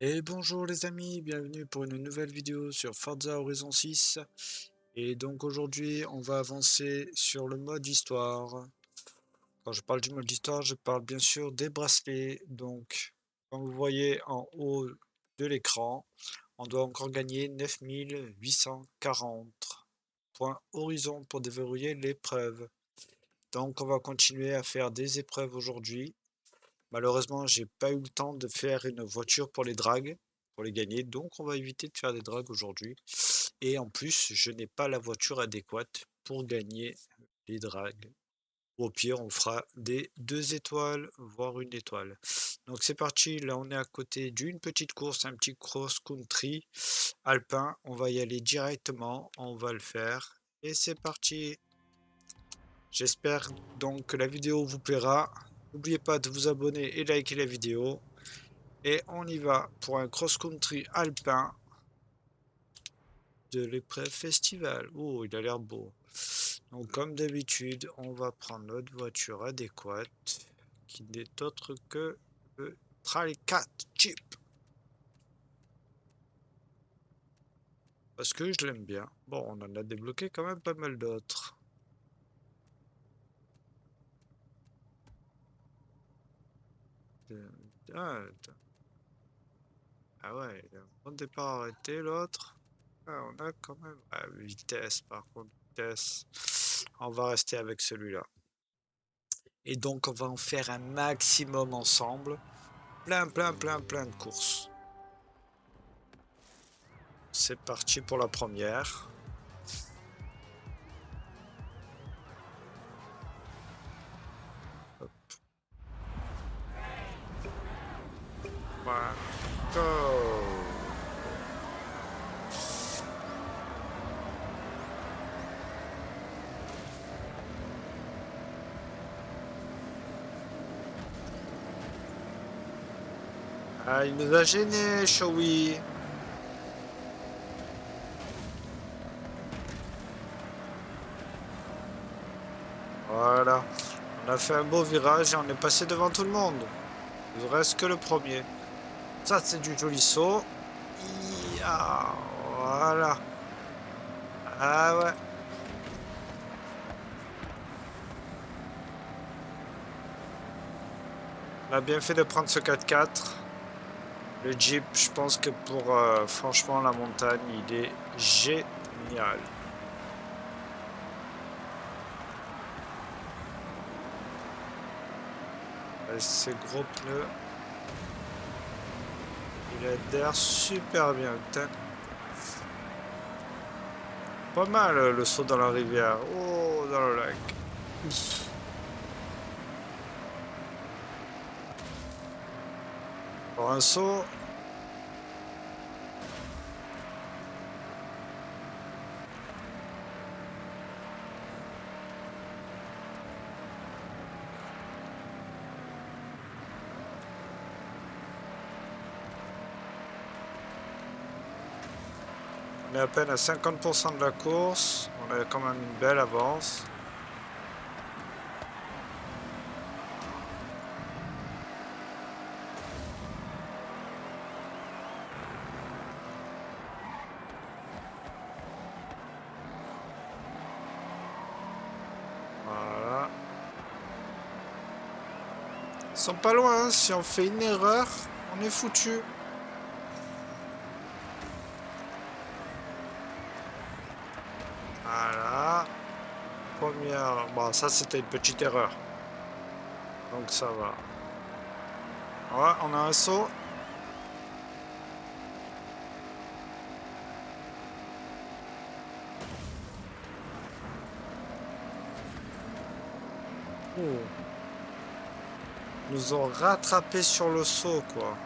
Et bonjour les amis, bienvenue pour une nouvelle vidéo sur Forza Horizon 6. Et donc aujourd'hui, on va avancer sur le mode histoire. Quand je parle du mode histoire, je parle bien sûr des bracelets. Donc, comme vous voyez en haut de l'écran, on doit encore gagner 9840 points Horizon pour déverrouiller l'épreuve. Donc, on va continuer à faire des épreuves aujourd'hui. Malheureusement, j'ai pas eu le temps de faire une voiture pour les drags, pour les gagner, donc on va éviter de faire des drags aujourd'hui. Et en plus, je n'ai pas la voiture adéquate pour gagner les drags. Au pire, on fera des 2 étoiles, voire une étoile. Donc c'est parti, là on est à côté d'une petite course, un petit cross-country alpin. On va y aller directement, on va le faire. Et c'est parti. J'espère donc que la vidéo vous plaira. N'oubliez pas de vous abonner et liker la vidéo. Et on y va pour un cross-country alpin de l'épreuve festival. Oh, il a l'air beau. Donc comme d'habitude, on va prendre notre voiture adéquate, qui n'est autre que le Trailcat Jeep. Parce que je l'aime bien. Bon, on en a débloqué quand même pas mal d'autres. Ah, ah ouais, il a un bon départ arrêté l'autre. Ah, on a quand même... Ah, vitesse par contre, vitesse. On va rester avec celui-là. Et donc, on va en faire un maximum ensemble. Plein de courses. C'est parti pour la première. Hop. Voilà. Go! Ah, il nous a gêné, Showy. Voilà. On a fait un beau virage et on est passé devant tout le monde. Il ne reste que le premier. Ça, c'est du joli saut. Ah, voilà. Ah ouais. On a bien fait de prendre ce 4x4. Le Jeep, je pense que pour franchement la montagne, il est génial. Avec ses gros pneus, il adhère super bien. Putain. Pas mal le saut dans la rivière. Oh, dans le lac. Pour un saut, on est à peine à 50% de la course. On a quand même une belle avance. Voilà. Ils sont pas loin, hein. Si on fait une erreur, on est foutu. Voilà. Première. Bon, ça c'était une petite erreur. Donc ça va. Ouais, on a un saut. Oh. Ils nous ont rattrapé sur le saut, quoi.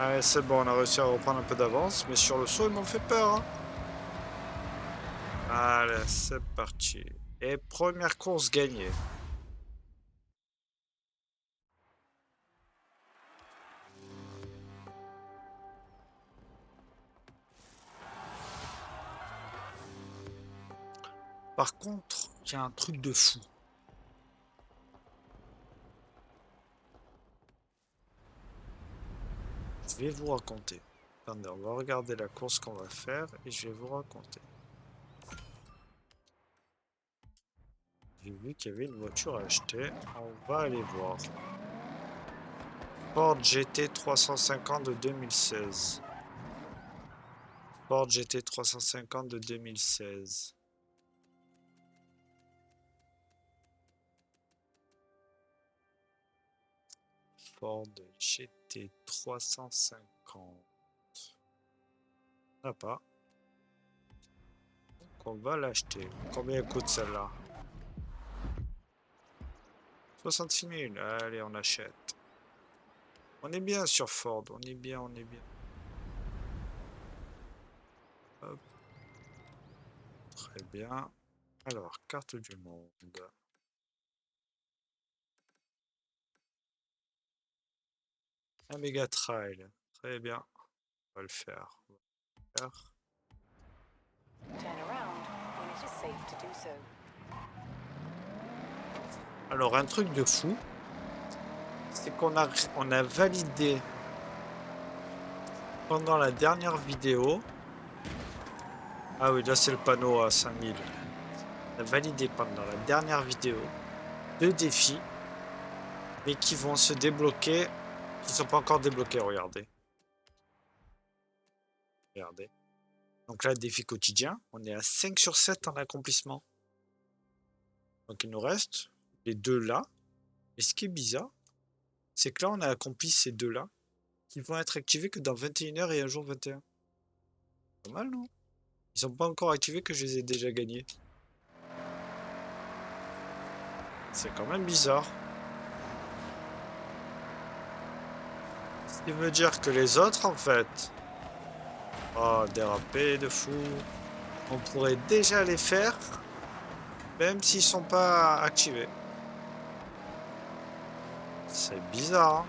Allez, c'est bon, on a réussi à reprendre un peu d'avance, mais sur le saut, ils m'ont fait peur, hein. Allez, c'est parti. Et première course gagnée. Par contre, il y a un truc de fou. Je vais vous raconter. Attendez, on va regarder la course qu'on va faire et je vais vous raconter. J'ai vu qu'il y avait une voiture à acheter. On va aller voir. Ford GT 350 de 2016. Ford GT 350 de 2016. Ford GT 350. On n'a pas. Donc on va l'acheter. Combien coûte celle-là? 66 000. Allez, on achète. On est bien sur Ford. On est bien, on est bien. Hop. Très bien. Alors, carte du monde. Un méga trail. Très bien. On va le faire. On va le faire. Alors, un truc de fou, c'est qu'on a validé pendant la dernière vidéo. Ah oui, là c'est le panneau à 5000. On a validé pendant la dernière vidéo 2 défis, mais qui vont se débloquer, qui sont pas encore débloqués. Regardez. Regardez. Donc là, défi quotidien, on est à 5 sur 7 en accomplissement. Donc il nous reste les deux là. Et ce qui est bizarre, c'est que là, on a accompli ces deux-là, qui vont être activés que dans 21h et un jour 21. Pas mal, non? Ils sont pas encore activés que je les ai déjà gagnés. C'est quand même bizarre. Ce qui veut dire que les autres, en fait... Oh, dérapé de fou. On pourrait déjà les faire, même s'ils sont pas activés. C'est bizarre, hein?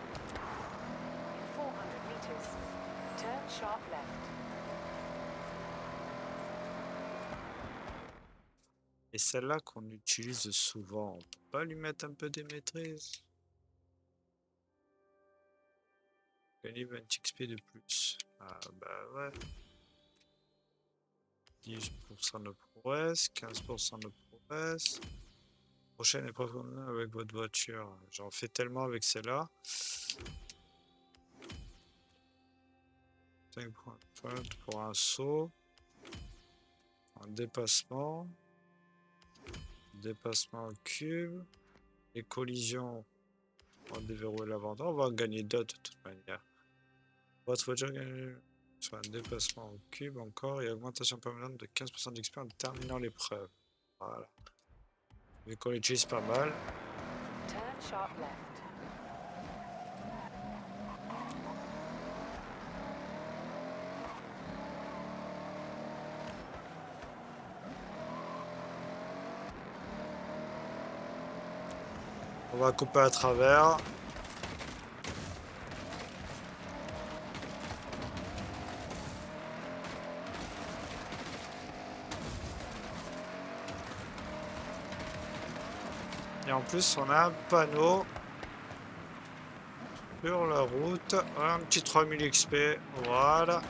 Et celle-là qu'on utilise souvent, on peut pas lui mettre un peu des maîtrises? Gagner 20 XP de plus. Ah bah ouais. 10% de prouesse, 15% de prouesse. Prochaine épreuve avec votre voiture. J'en fais tellement avec celle-là. 5 points pour un saut. Un dépassement. Dépassement au cube. Les collisions. On va déverrouiller l'avant. On va en gagner d'autres de toute manière. Votre voiture gagne sur un dépassement au cube encore et augmentation permanente de 15% d'XP en terminant l'épreuve. Voilà. Vu qu'on l'utilise pas mal. On va couper à travers. Et en plus, on a un panneau sur la route. Un petit 3000 XP. Voilà.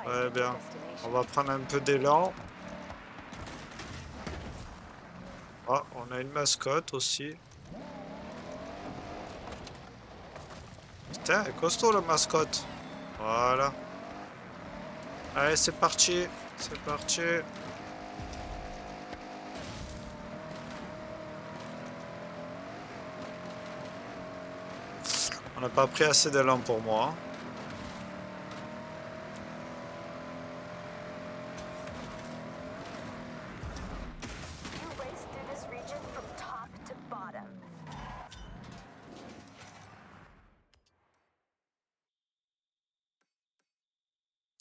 Très bien. On va prendre un peu d'élan. Ah, on a une mascotte aussi. Putain, elle est costaud la mascotte. Voilà. Allez, c'est parti. C'est parti. On n'a pas pris assez d'élan pour moi.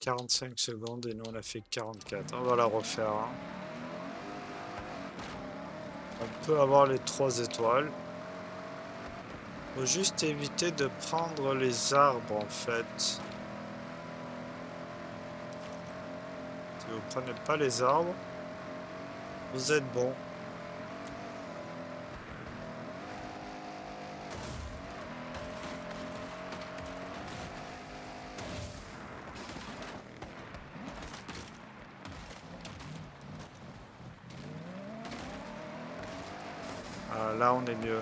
45 secondes et nous on a fait 44. On va la refaire, hein. On peut avoir les 3 étoiles. Faut juste éviter de prendre les arbres en fait. Si vous prenez pas les arbres, vous êtes bon. Ah, là on est mieux.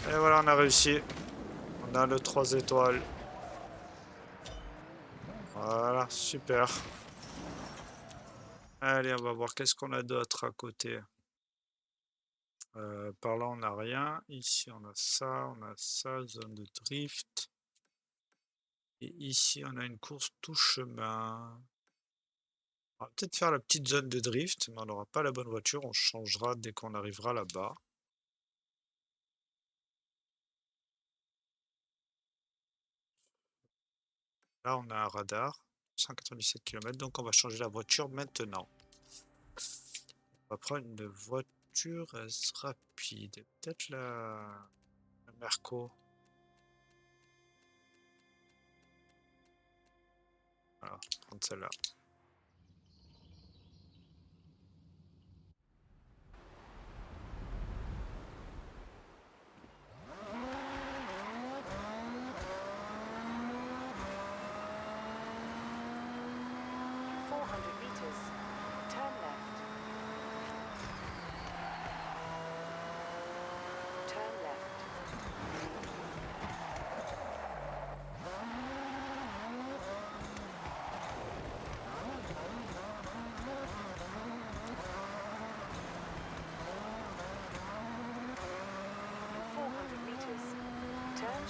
Et voilà, on a réussi. On a le 3 étoiles. Voilà, super. Allez, on va voir qu'est-ce qu'on a d'autre à côté. Par là, on n'a rien. Ici, on a ça, zone de drift. Et ici, on a une course tout chemin. On va peut-être faire la petite zone de drift, mais on n'aura pas la bonne voiture. On changera dès qu'on arrivera là-bas. Là, on a un radar. 197 km, donc on va changer la voiture maintenant. On va prendre une voiture rapide. Peut-être la Merco. Voilà, prendre celle-là.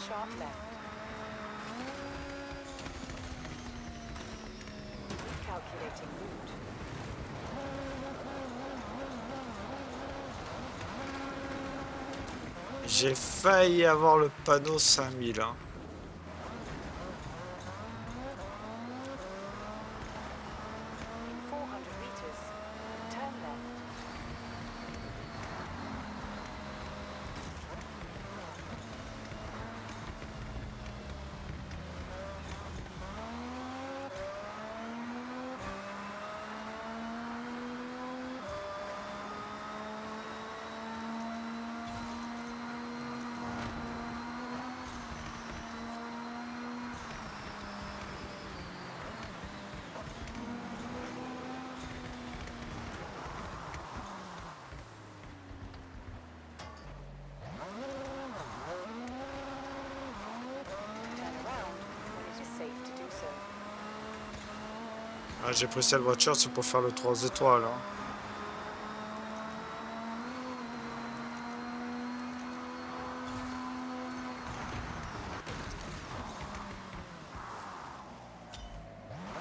Sharp left. Calculating route. J'ai failli avoir le panneau 5000, hein. In 400 meters, turn left. Ah, j'ai pris cette voiture, c'est pour faire le 3 étoiles, hein.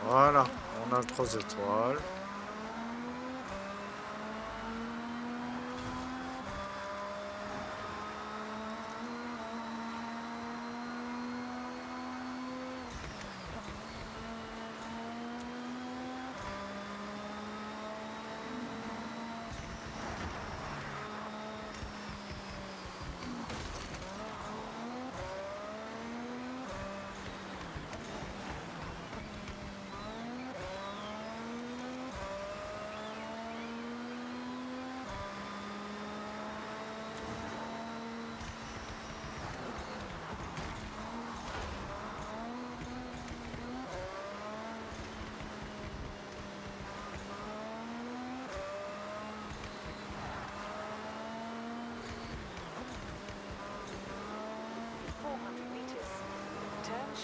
Voilà, on a le 3 étoiles.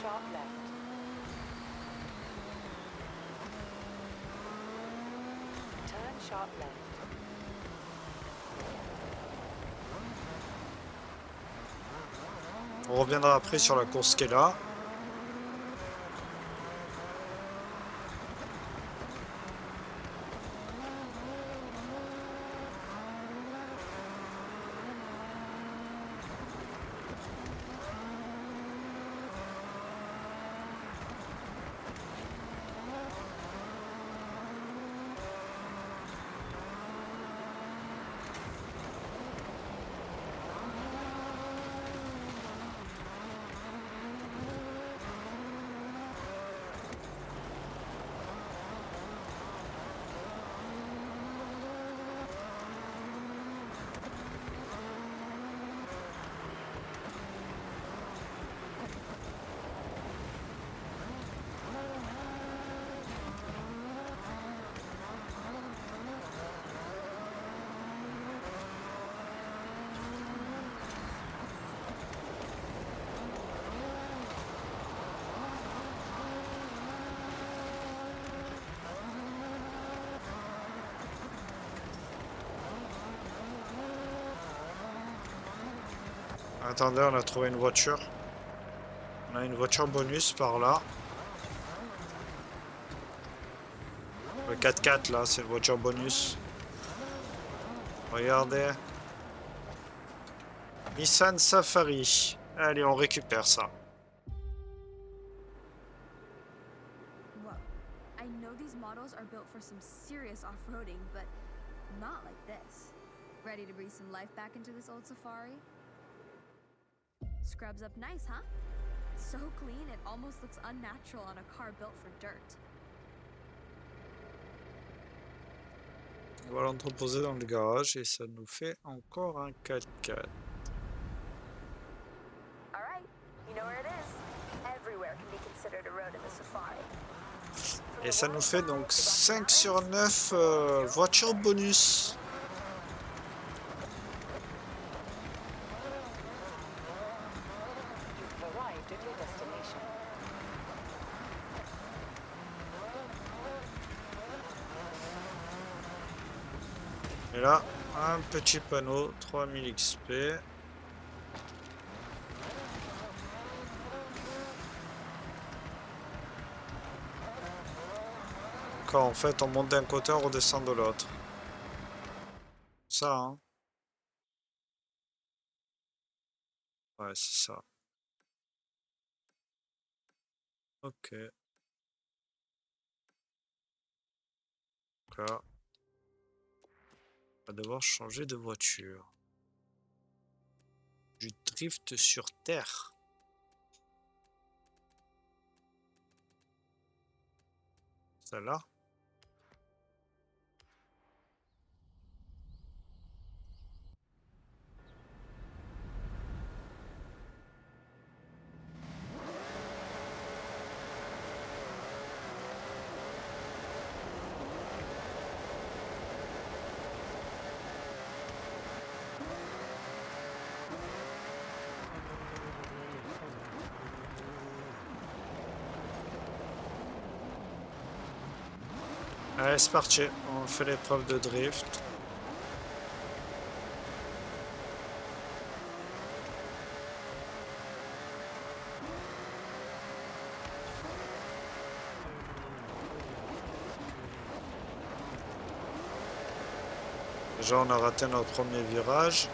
Sharp left. Turn sharp left. On reviendra après sur la course qui est là. Attendez, on a trouvé une voiture. On a une voiture bonus par là. Le 4x4 là, c'est une voiture bonus. Regardez. Nissan Safari. Allez, on récupère ça. Whoa. I know these models are built for some serious off-roading, but not like this. Ready to breathe some life back into this old Safari? Scrubs up nice, huh? So clean, it almost looks unnatural on a car built for dirt. On va l'entreposer dans le garage et ça nous fait encore un 4x4. All right, you know where it is. Everywhere can be considered a road in the Safari. Et ça nous fait donc 5 sur 9 voitures bonus. You've arrived at your destination. Et là, un petit panneau, 3000 XP. Quand en fait on monte d'un côté, on redescend de l'autre. Ça, hein? Ouais, c'est ça. Ok. Donc là, on va devoir changer de voiture. Du drift sur terre. Celle-là. Allez, c'est parti. On fait l'épreuve de drift. Déjà, on a raté notre premier virage.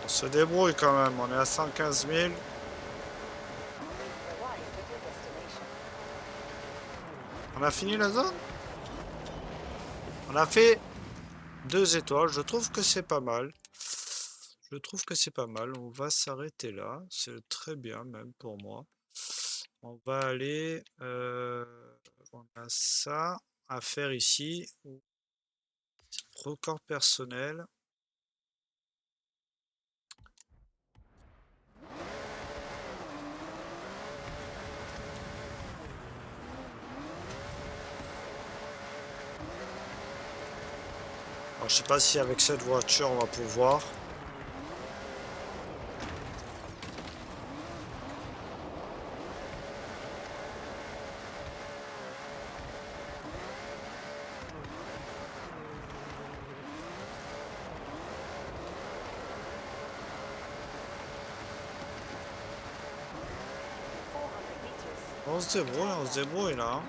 On se débrouille quand même. On est à 115 000. You've arrived at your destination. On a fini la zone? On a fait 2 étoiles. Je trouve que c'est pas mal. Je trouve que c'est pas mal. On va s'arrêter là. C'est très bien même pour moi. On va aller... on a ça à faire ici. Record personnel. Alors, je sais pas si avec cette voiture on va pouvoir. On se débrouille là, hein.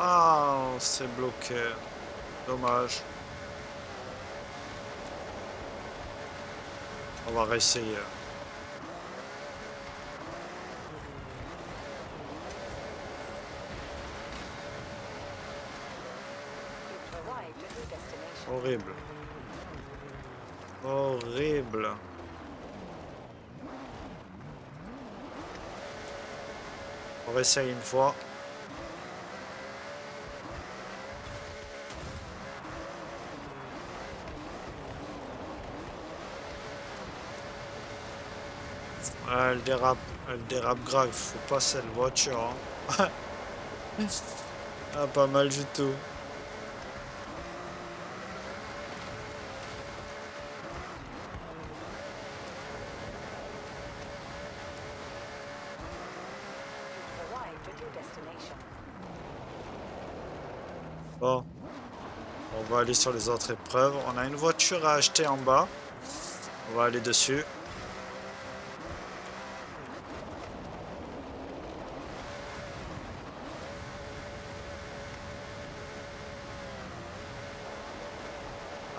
Ah, on s'est bloqué. Dommage. On va réessayer. Horrible. Horrible. On réessaye une fois. Ah, elle dérape grave, faut pas cette voiture, hein. Ah, pas mal du tout. Bon, on va aller sur les autres épreuves. On a une voiture à acheter en bas. On va aller dessus.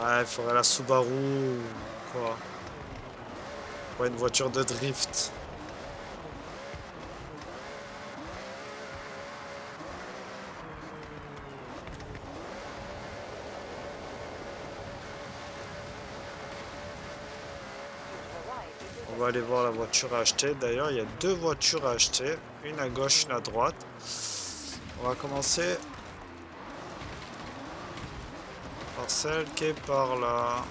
Ah, il faudrait la Subaru. Quoi. Ouais, une voiture de drift. On va aller voir la voiture à acheter. D'ailleurs, il y a deux voitures à acheter. Une à gauche, une à droite. On va commencer par celle qui est par là.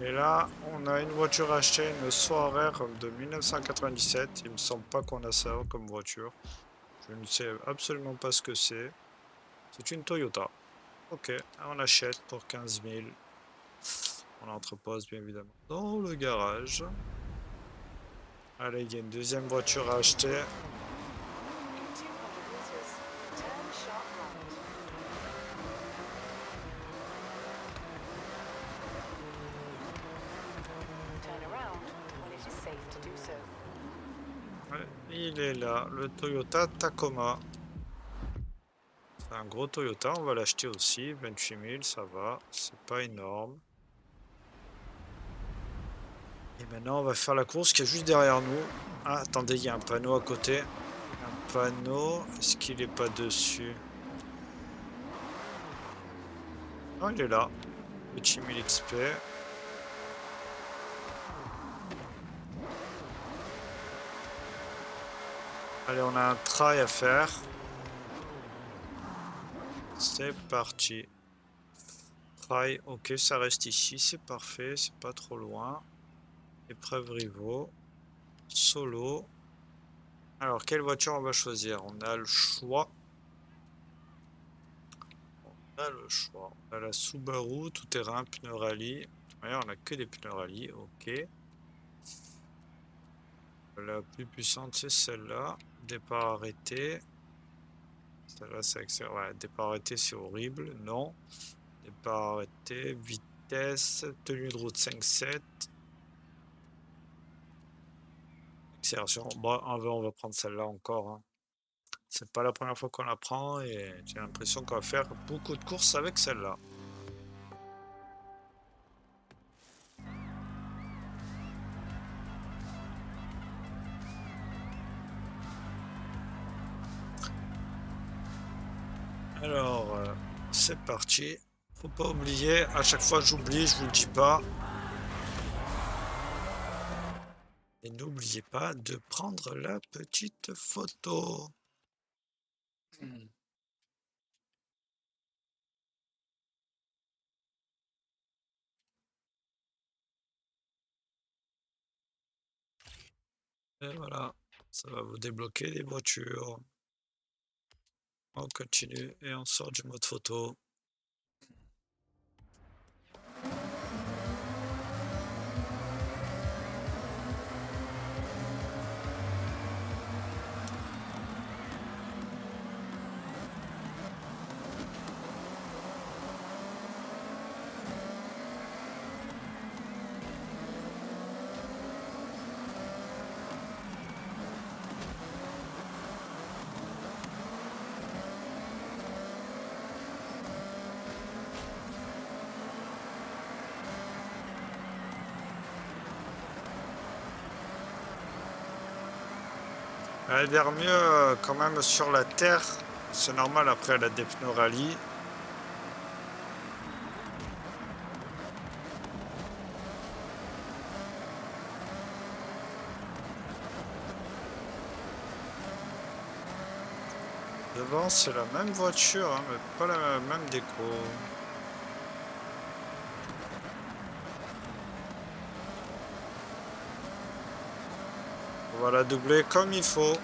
Et là, on a une voiture achetée, une Soarer de 1997. Il me semble pas qu'on a ça comme voiture. Je ne sais absolument pas ce que c'est. C'est une Toyota. Ok, on achète pour 15 000. On l'entrepose bien évidemment dans le garage. Allez, il y a une deuxième voiture à acheter. Ouais, il est là, le Toyota Tacoma. C'est un gros Toyota, on va l'acheter aussi. 28 000, ça va, c'est pas énorme. Et maintenant, on va faire la course qui est juste derrière nous. Ah, attendez, il y a un panneau à côté. Un panneau, est-ce qu'il est pas dessus? Oh, il est là. Petit 1000 XP. Allez, on a un try à faire. C'est parti. Try, ok, ça reste ici, c'est parfait, c'est pas trop loin. Épreuve rivaux. Solo. Alors, quelle voiture on va choisir? On a le choix. On a le choix. On a la Subaru, tout-terrain, pneu rallye. D'ailleurs, on a que des pneus rallye, ok. La plus puissante, c'est celle-là. Départ arrêté. Celle-là, c'est excellent. Ouais, départ arrêté, c'est horrible. Non. Départ arrêté. Vitesse. Tenue de route 5-7. Accélération. Bon, on va prendre celle-là encore, hein. C'est pas la première fois qu'on la prend et j'ai l'impression qu'on va faire beaucoup de courses avec celle-là. Alors, c'est parti. Faut pas oublier, à chaque fois j'oublie, je vous le dis pas. Et n'oubliez pas de prendre la petite photo. Et voilà, ça va vous débloquer les voitures. On continue et on sort du mode photo. Elle a l'air mieux quand même sur la terre. C'est normal, après elle a des pneus rallye. Devant, c'est la même voiture, hein, mais pas la même déco. On va la doubler comme il faut.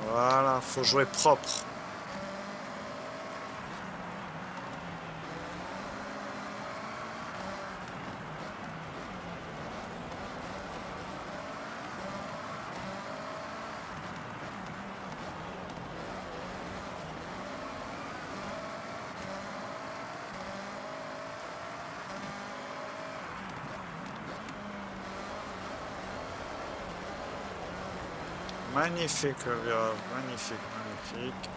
Voilà, faut jouer propre. Magnifique le virage, magnifique, magnifique.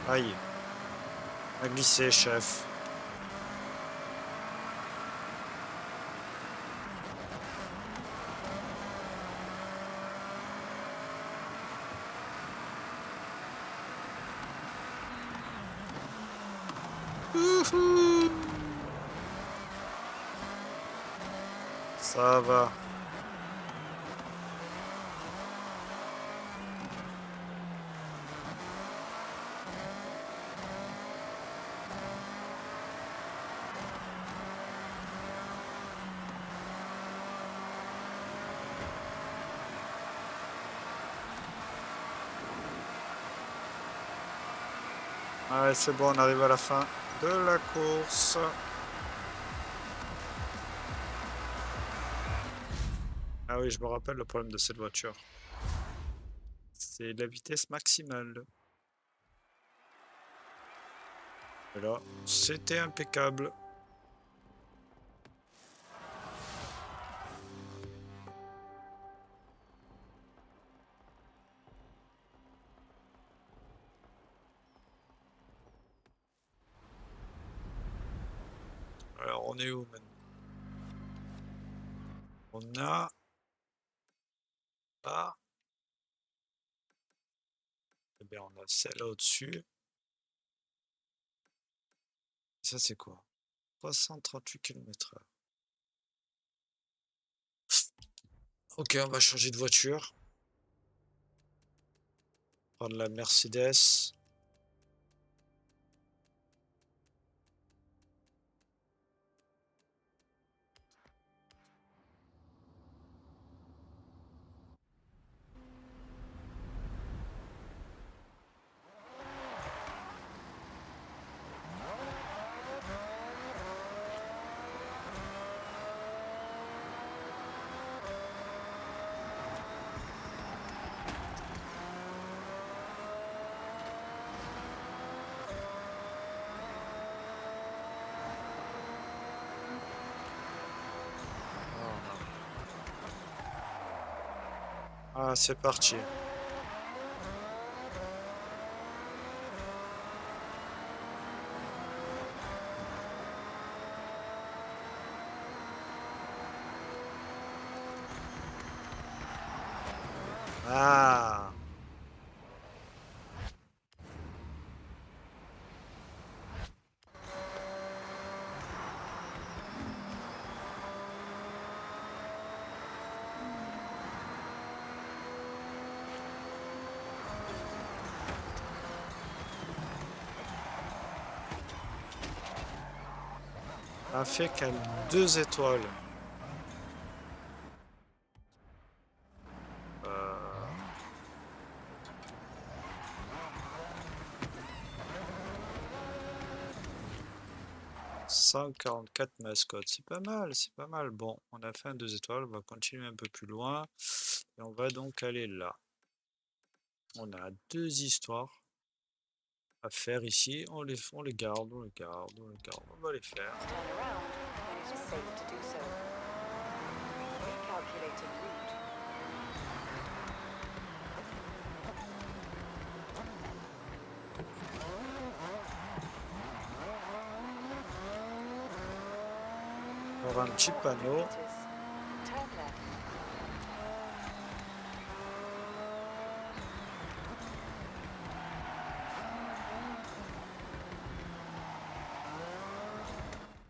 Aïe, a glissé, chef. Youhou. Ça va. Ouais, c'est bon, on arrive à la fin de la course. Ah oui, je me rappelle le problème de cette voiture. C'est la vitesse maximale. Et là, c'était impeccable. On est où maintenant? On a... Ah. Eh bien, on a celle-là au-dessus. Ça, c'est quoi? 338 km/h. Ok, on va changer de voiture. Prendre la Mercedes. Ah, c'est parti. Ah. A fait qu'à 2 étoiles. Euh, 144 mascottes, c'est pas mal, c'est pas mal. Bon, on a fait un 2 étoiles, on va continuer un peu plus loin. Et on va donc aller là. On a 2 histoires à faire ici. On les garde, on les garde, on les garde. On va les faire. Turn around when it is safe to do so. Recalculating route. On aura un petit 400 panneau. meters. Turn left.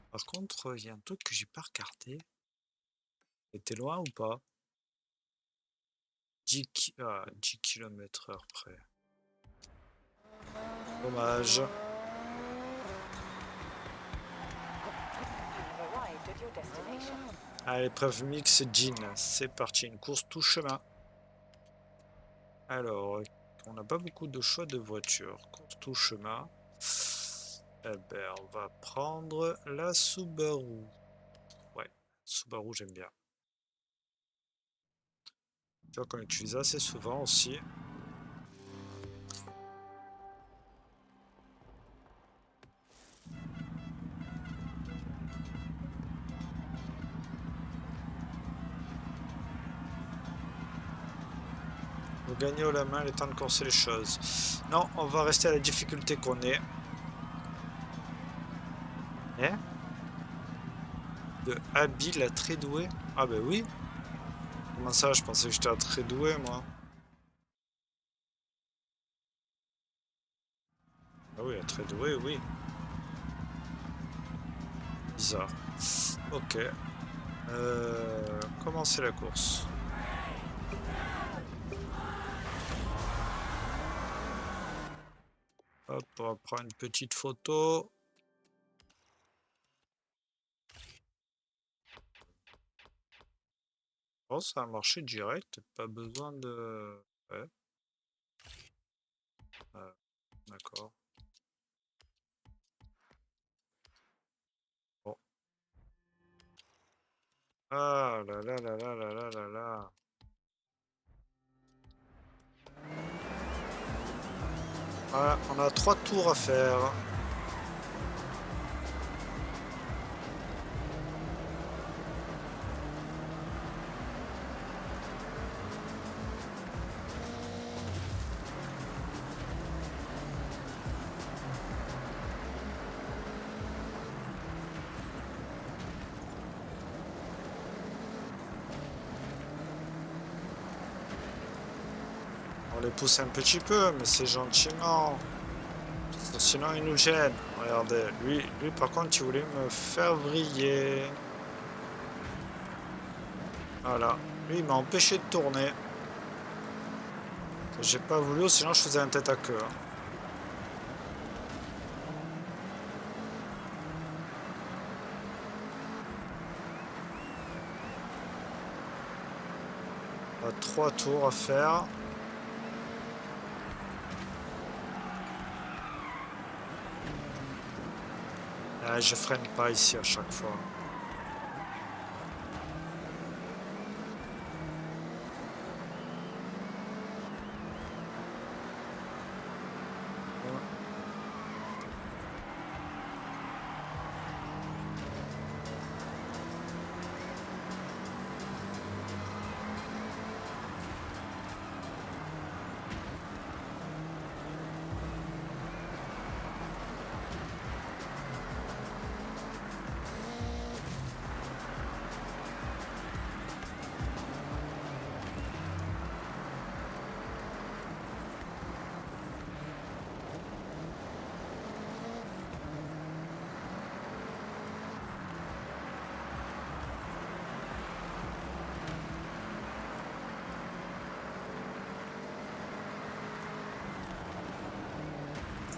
Par contre, il y a un truc que j'ai pas regardé. T'es loin ou pas? 10 km/h près. Dommage. You have arrived at your destination. Allez, l'épreuve mix Jean, c'est parti, une course tout chemin. Alors, on n'a pas beaucoup de choix de voiture. Course tout chemin. Eh ben, on va prendre la Subaru. Ouais, Subaru, j'aime bien. Tu vois qu'on utilise assez souvent aussi. Vous gagnez au la main, il est temps de corser les choses. Non, on va rester à la difficulté qu'on est. Hein? De habile à très doué? Ah ben oui. Comment ça, je pensais que j'étais très doué, moi. Ah oui, à très doué, oui. Bizarre. Ok. Commencer la course. Hop, on va prendre une petite photo. Oh, ça a marché direct, pas besoin de... Ouais, d'accord. Bon. Ah là là là là là là là là. Voilà, on a 3 tours à faire. le pousse un petit peu, mais c'est gentiment. Parce que sinon, il nous gêne. Regardez, lui par contre, il voulait me faire vriller. Voilà. Lui, il m'a empêché de tourner. J'ai pas voulu, sinon je faisais un tête à queue, hein. On a 3 tours à faire. Ah, je freine pas ici à chaque fois.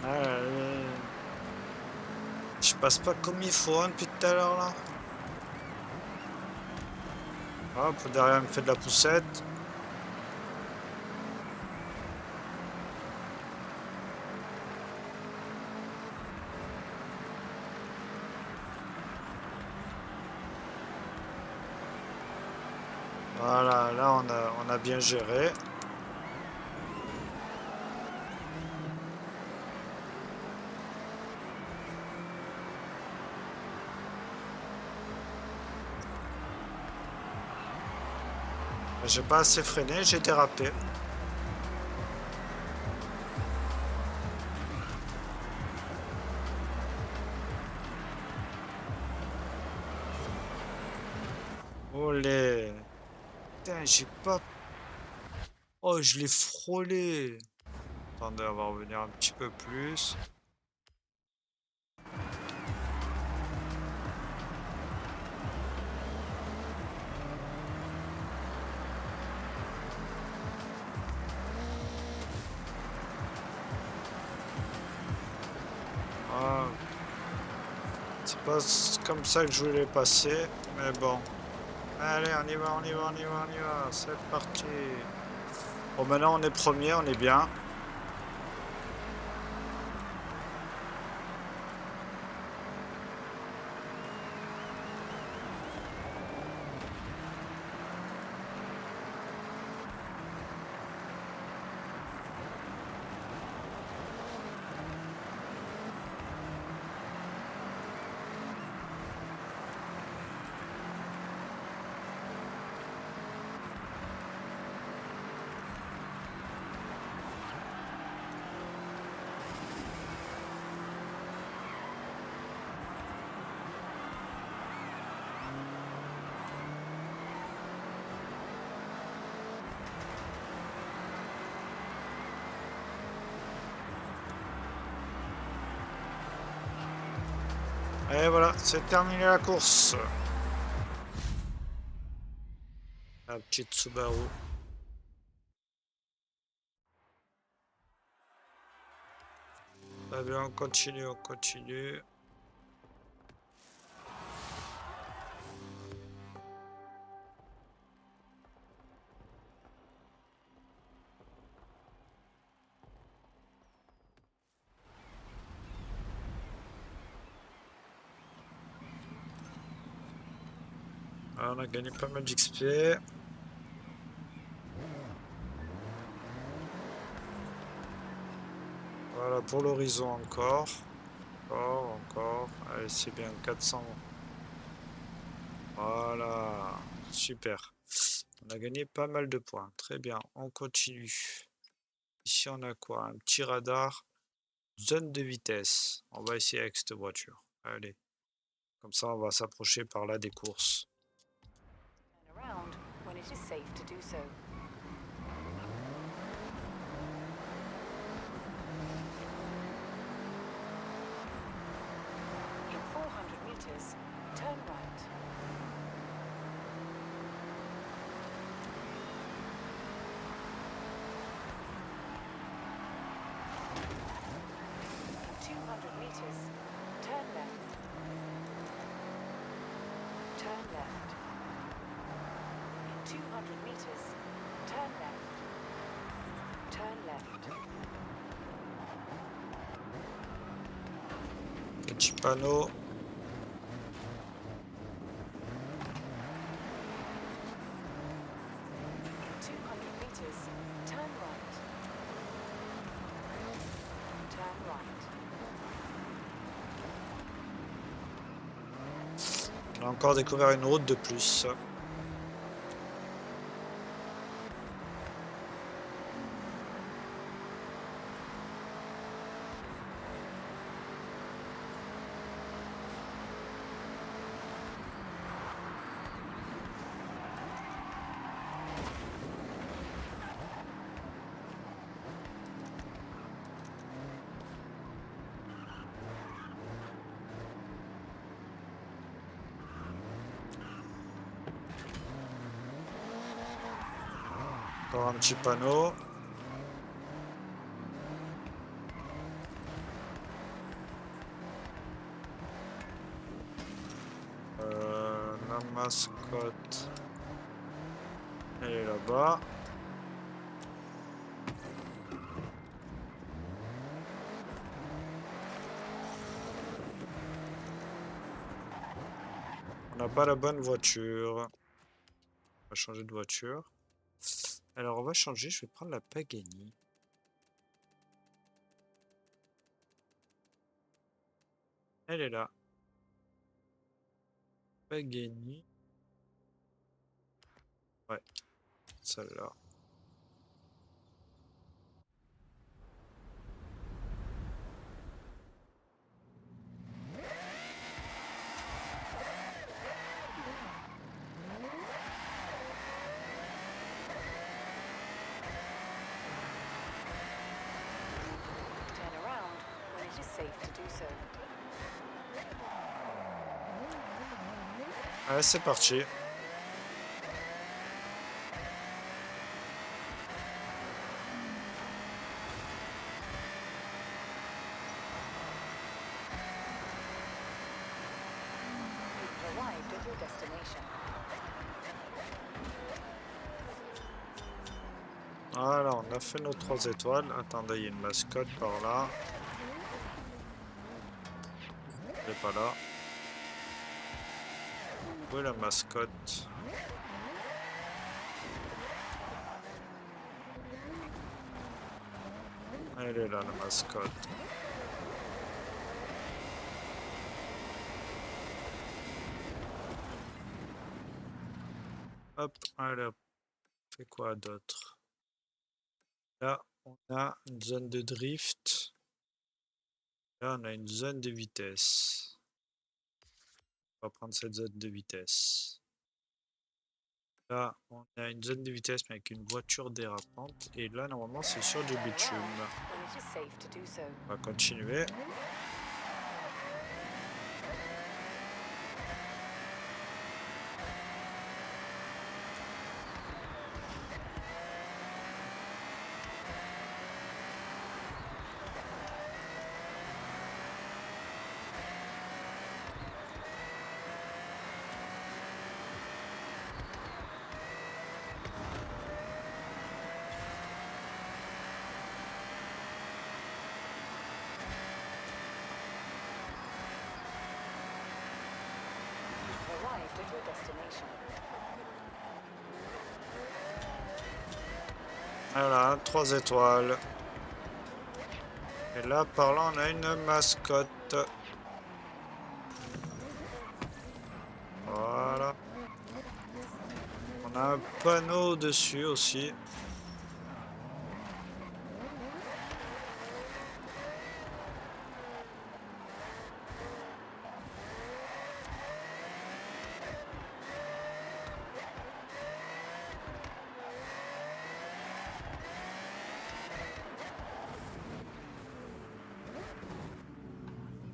Ah, je passe pas comme il faut hein, depuis tout à l'heure là. Hop, derrière il me fait de la poussette. Voilà, là on a bien géré. J'ai pas assez freiné, j'ai dérapé. Olé. Putain, j'ai pas. Oh, je l'ai frôlé. Attendez, on va revenir un petit peu plus. Ah, c'est pas comme ça que je voulais passer, mais bon. Allez, on y va, on y va, on y va, on y va. C'est parti. Bon, maintenant on est premier, on est bien. Et voilà, c'est terminé la course. La petite Subaru. Très bien, on continue, on continue. Alors, on a gagné pas mal d'XP. Voilà, pour l'horizon encore. Encore. Allez, c'est bien, 400. Voilà, super. On a gagné pas mal de points. Très bien, on continue. Ici, on a quoi? Un petit radar. Zone de vitesse. On va essayer avec cette voiture. Allez. Comme ça, on va s'approcher par là des courses. Turn around when it is safe to do so. left. In 200 meters, turn left. Turn left. Petit panneau. In 200 meters, turn right. Turn right. On a encore découvert une route de plus. Encore un petit panneau. La mascotte, elle est là-bas. On n'a pas la bonne voiture. On va changer de voiture. Alors on va changer, je vais prendre la Pagani. Elle est là. Pagani. Ouais, celle-là. Turn around when it is safe to do so. Allez, c'est parti. You've arrived at your destination. Voilà, on a fait nos 3 étoiles. Attendez, il y a une mascotte par là. Elle est pas là. Où est la mascotte? Elle est là, la mascotte. Hop, allez, hop. On fait quoi d'autre? Là, on a une zone de drift. Là, on a une zone de vitesse. On va prendre cette zone de vitesse. Là, on a une zone de vitesse, mais avec une voiture dérapante. Et là, normalement, c'est sur du bitume. When it is safe to do so. On va continuer. You've arrived at your destination. Voilà, 3 étoiles. Et là, par là, on a une mascotte. Voilà. On a un panneau dessus aussi.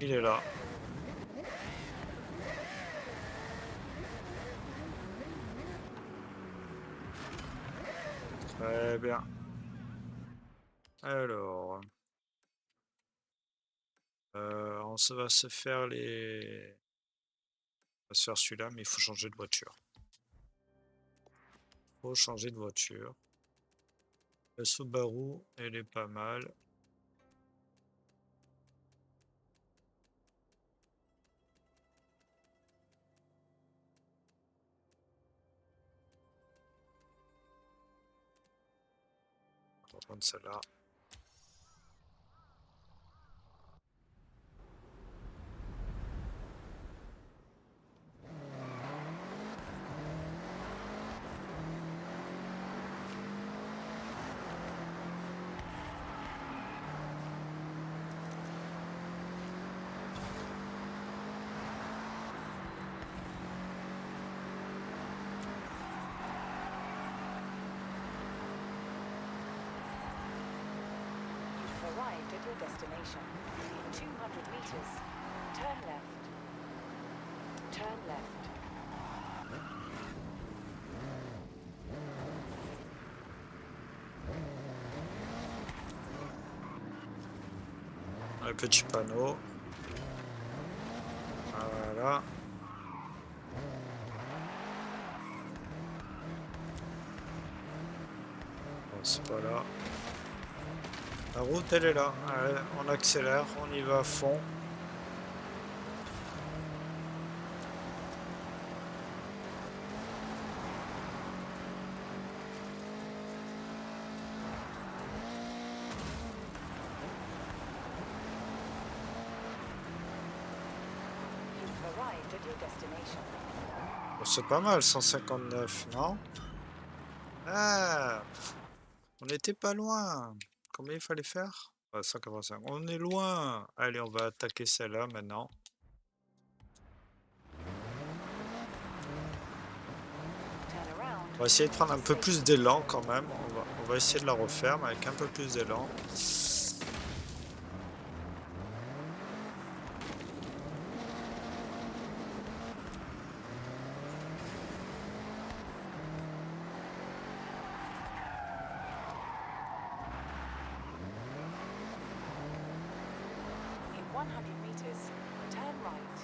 Il est là. Très bien. Alors, va se faire les... va se faire celui-là, mais il faut changer de voiture. Faut changer de voiture. La Subaru, elle est pas mal. On va prendre celle-là. You've arrived at your destination. In 200 meters, turn left. Turn left. Un petit panneau. Voilà. Bon, c'est pas là. La route, elle est là. Allez, on accélère, on y va à fond. You've arrived at your destination. Bon, c'est pas mal, 159, non? Ah, on n'était pas loin. Combien il fallait faire? 185. On est loin. Allez, on va attaquer celle-là maintenant. Turn around. On va essayer de prendre un peu plus d'élan quand même. On va essayer de la refaire, mais avec un peu plus d'élan. In 100 meters, turn right.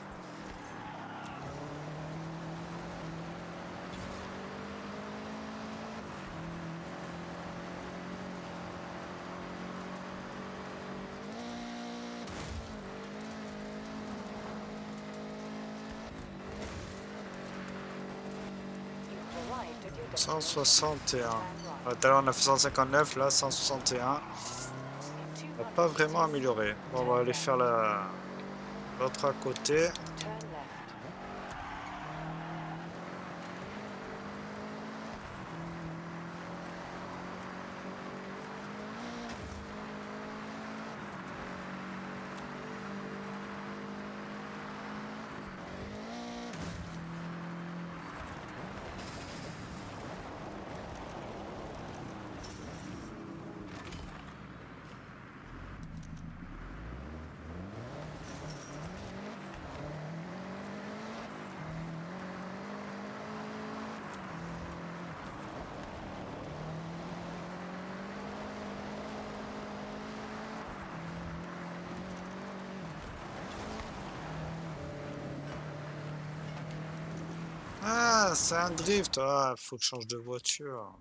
You've arrived at your destination. 161. Turn Tout right. à l'heure on a fait 159, là 161. In On 200 n'a pas vraiment meters, amélioré. Bon, on va aller faire l'autre à côté. turn left. Ah, c'est un drift. Ah, faut que je change de voiture.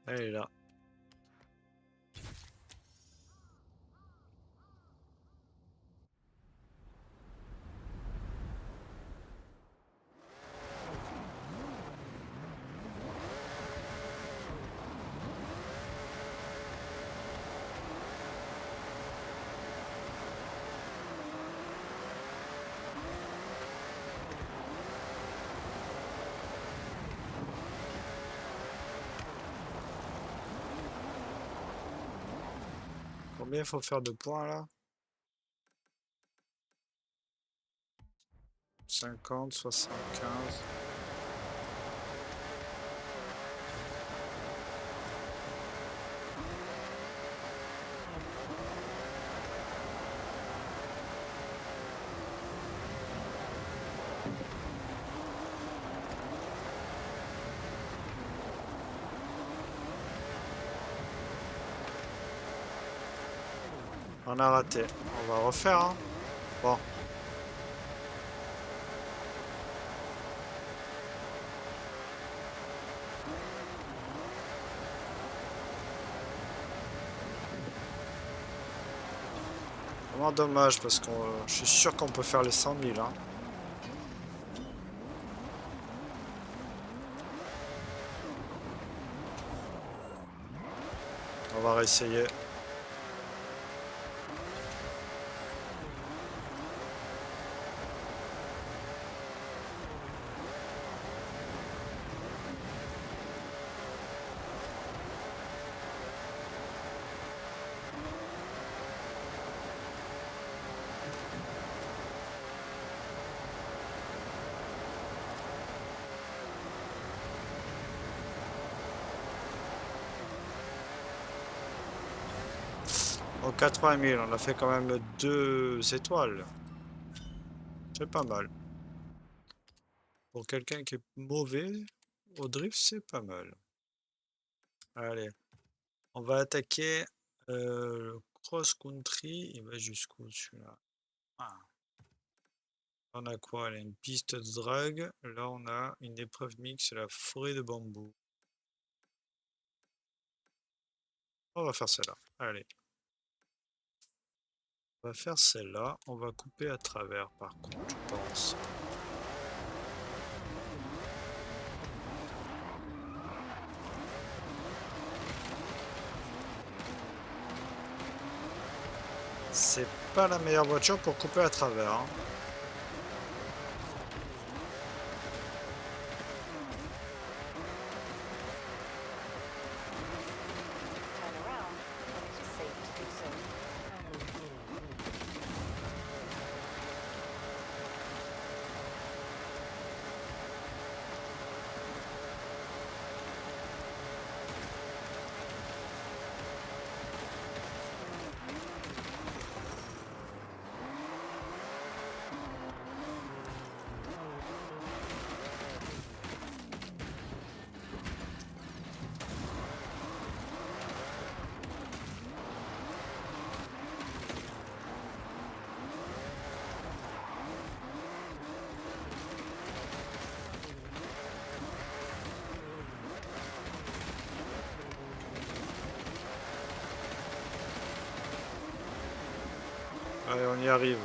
Elle est là. Combien il faut faire de points là? 50, 75. On a raté. On va refaire, hein. Bon. Vraiment dommage parce que je suis sûr qu'on peut faire les 100 000, hein. On va réessayer. Au 80 000, on a fait quand même 2 étoiles. C'est pas mal. Pour quelqu'un qui est mauvais au drift, c'est pas mal. Allez, on va attaquer le cross-country. Il va jusqu'où celui-là? Ah. On a quoi? Là, une piste de drag. Là, on a une épreuve mixte, la forêt de bambou. On va faire celle-là. Allez. On va faire celle-là. On va couper à travers, par contre, je pense. C'est pas la meilleure voiture pour couper à travers, hein. Turn around when it is safe to do so. Allez, on y arrive.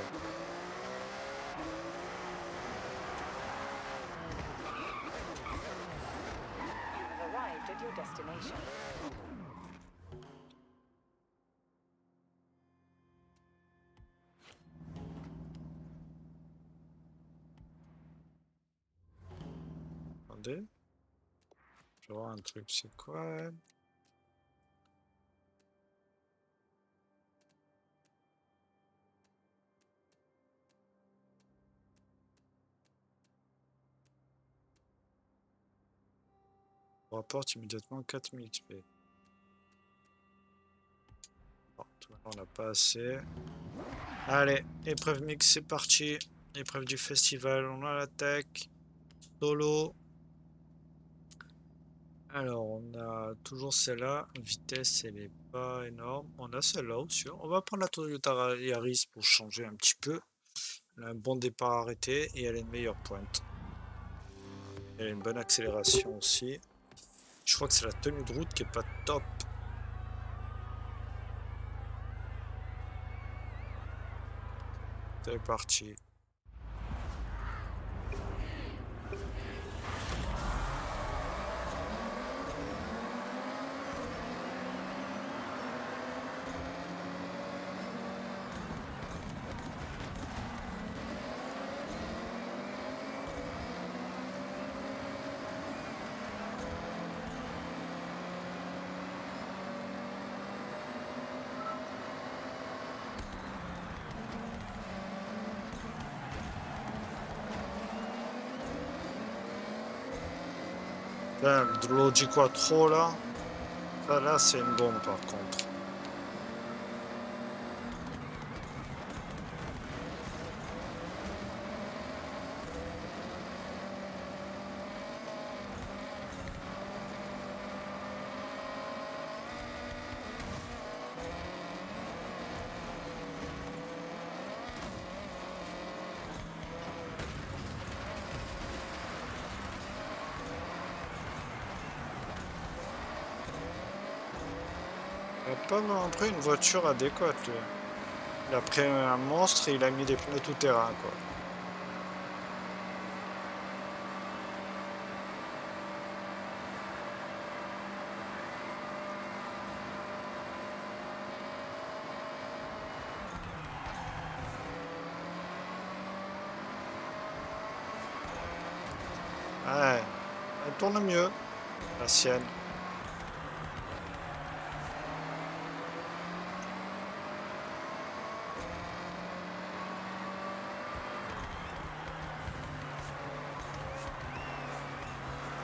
You have arrived at your destination. Attendez. Je vais voir un truc, c'est quoi? On rapporte immédiatement 4000 XP. Bon, tout on n'a pas assez. Allez, épreuve mix, c'est parti. Épreuve du festival, on a l'attaque. Solo. Alors, on a toujours celle-là. Vitesse, elle est pas énorme. On a celle-là aussi. On va prendre la Toyota Yaris pour changer un petit peu. Elle a un bon départ arrêté et elle a une meilleure pointe. Elle a une bonne accélération aussi. Je crois que c'est la tenue de route qui est pas top. C'est parti. De l'eau dit quoi trop là? Ça là c'est une bombe par contre. Il a pas vraiment pris une voiture adéquate lui. Il a pris un monstre et il a mis des pneus tout terrain quoi. Ouais, elle tourne mieux, la sienne.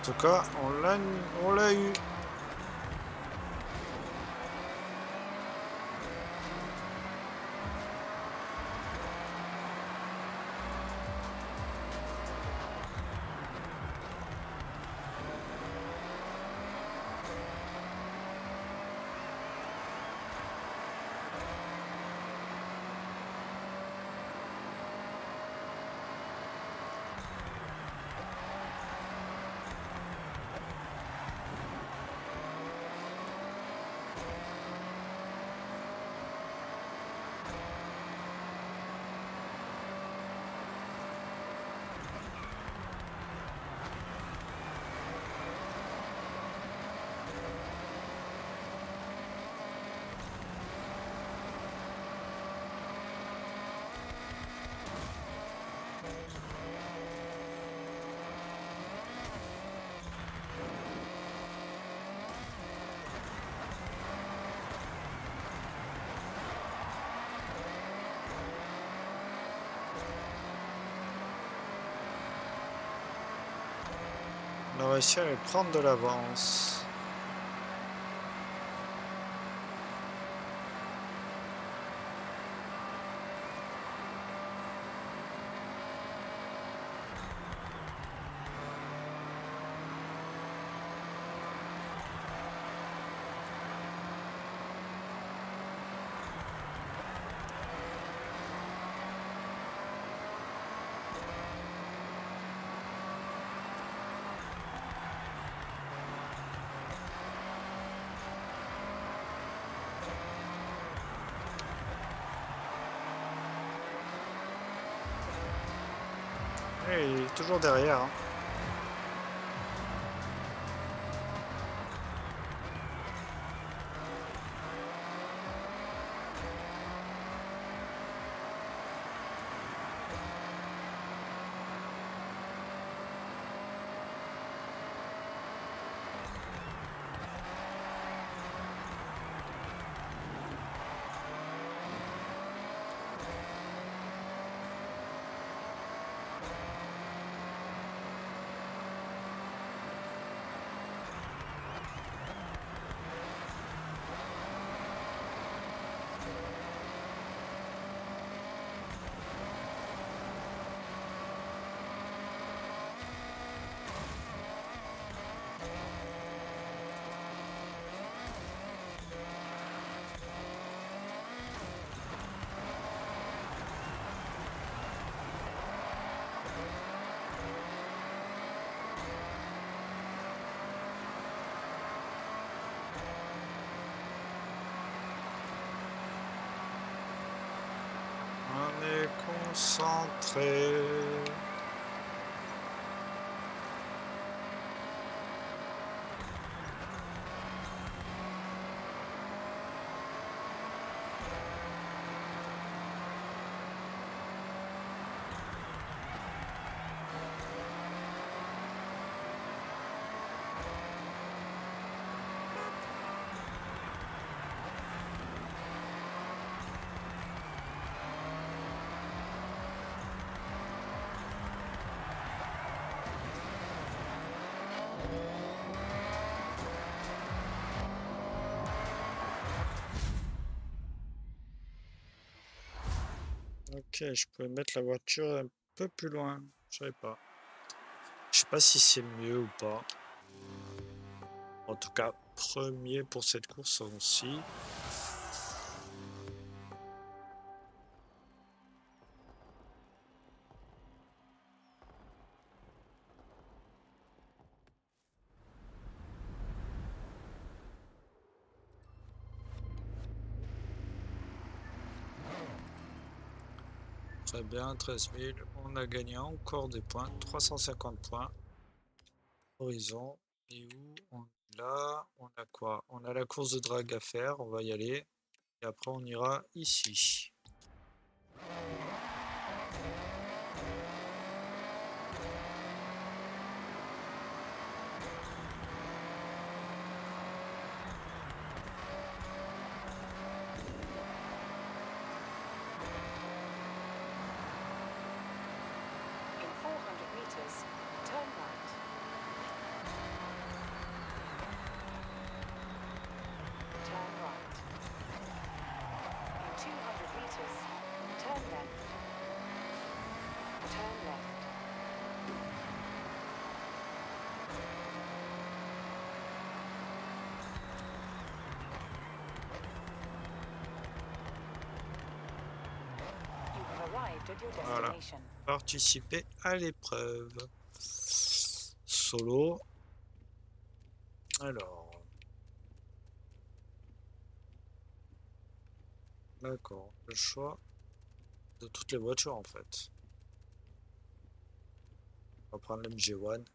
En tout cas, on l'a eu. On a réussi à aller prendre de l'avance. Et il est toujours derrière, hein. On est concentré. Ok, je peux mettre la voiture un peu plus loin. Je savais pas. Je sais pas si c'est mieux ou pas. En tout cas, premier pour cette course aussi. Très bien, 13 000. On a gagné encore des points. 350 points. Horizon. Et où on est là? On a quoi? On a la course de drague à faire. On va y aller. Et après, on ira ici. In 400 meters, turn right. Turn right. In 200 meters, turn left. Turn left. You have arrived at your Voilà. destination. Participer à l'épreuve. Solo. Alors. D'accord. Le choix de toutes les voitures en fait. On va prendre l'MG1.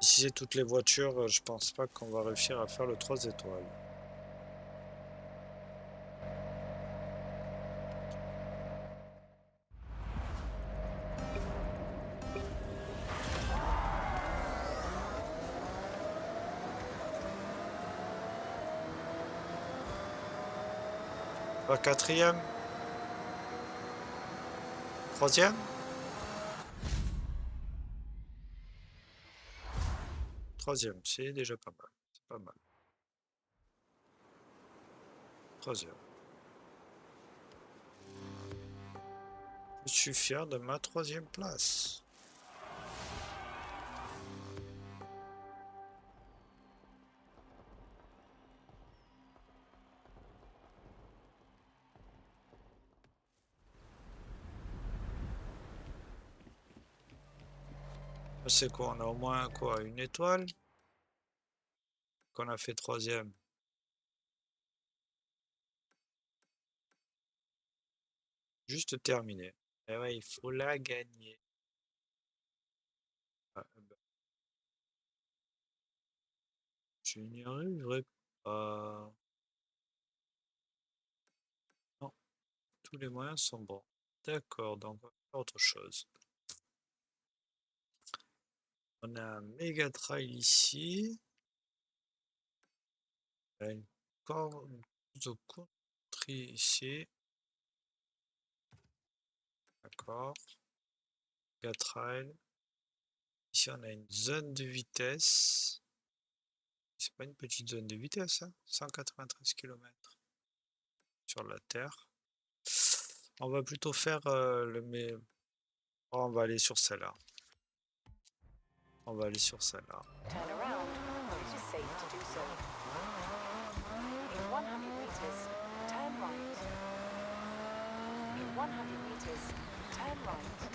Si c'est toutes les voitures, je pense pas qu'on va réussir à faire le 3 étoiles. Pas quatrième? Troisième? Troisième, c'est déjà pas mal. C'est pas mal. Troisième. Je suis fier de ma troisième place. C'est quoi? On a au moins quoi? Une étoile? Qu'on a fait troisième. Juste terminé. Et ouais, il faut la gagner. Ah, bah, je n'y arriverai pas. Non, tous les moyens sont bons. D'accord, donc on va faire autre chose. On a un méga trail ici. Une course de country ici. D'accord. Méga trail. Ici, on a une zone de vitesse. C'est pas une petite zone de vitesse, hein? 193 km sur la Terre. On va plutôt faire oh, on va aller sur celle-là. On va aller sur celle-là. Turn around when it is safe to do so. In 100 meters, turn right. In 100 meters, turn right.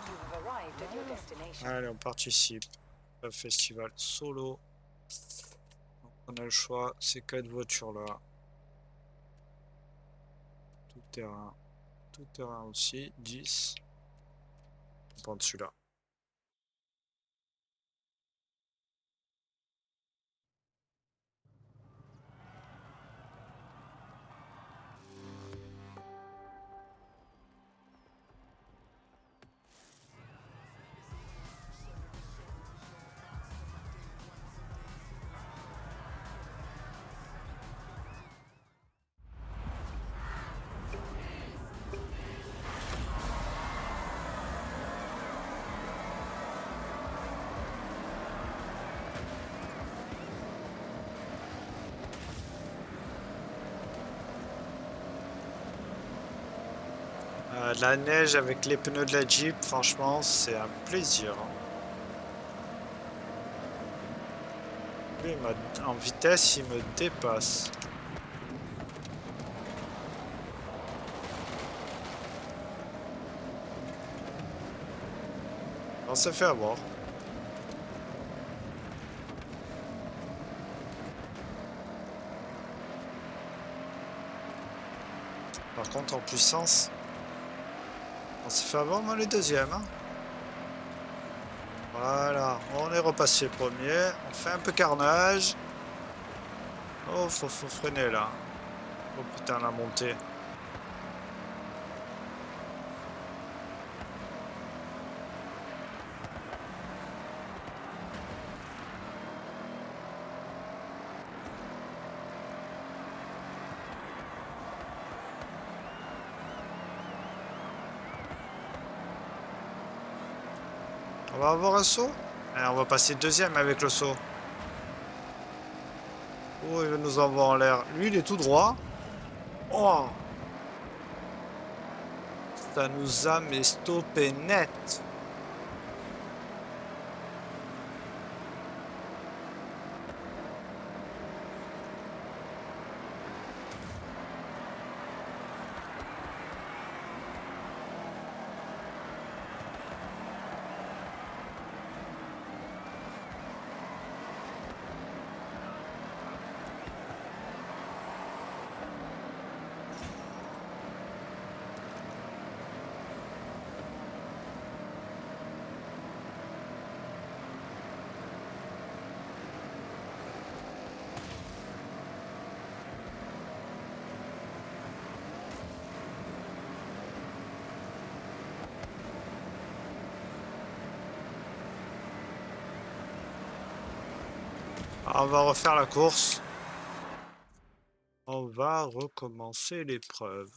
You have arrived at your destination. Allez, on participe au festival solo. Donc, on a le choix, ces 4 voitures là. Tout terrain. Tout terrain aussi, 10. On prend celui-là. La neige avec les pneus de la Jeep, franchement, c'est un plaisir, hein. Lui, en vitesse, il me dépasse. On s'est fait avoir. Par contre, en puissance, on s'est fait avoir dans les deuxièmes, hein. Voilà, on est repassé premier. On fait un peu carnage. Oh, faut freiner là. Oh putain, la montée. On va avoir un saut? Allez, on va passer deuxième avec le saut. Oh, il va nous envoyer en l'air. Lui, il est tout droit. Oh! Ça nous a mais stoppé net. On va refaire la course. On va recommencer l'épreuve.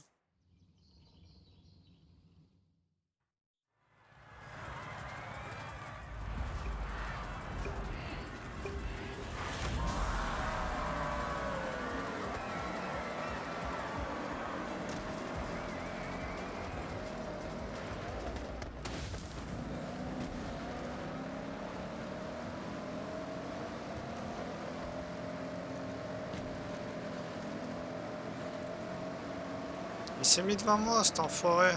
Il s'est mis devant moi, cet enfoiré.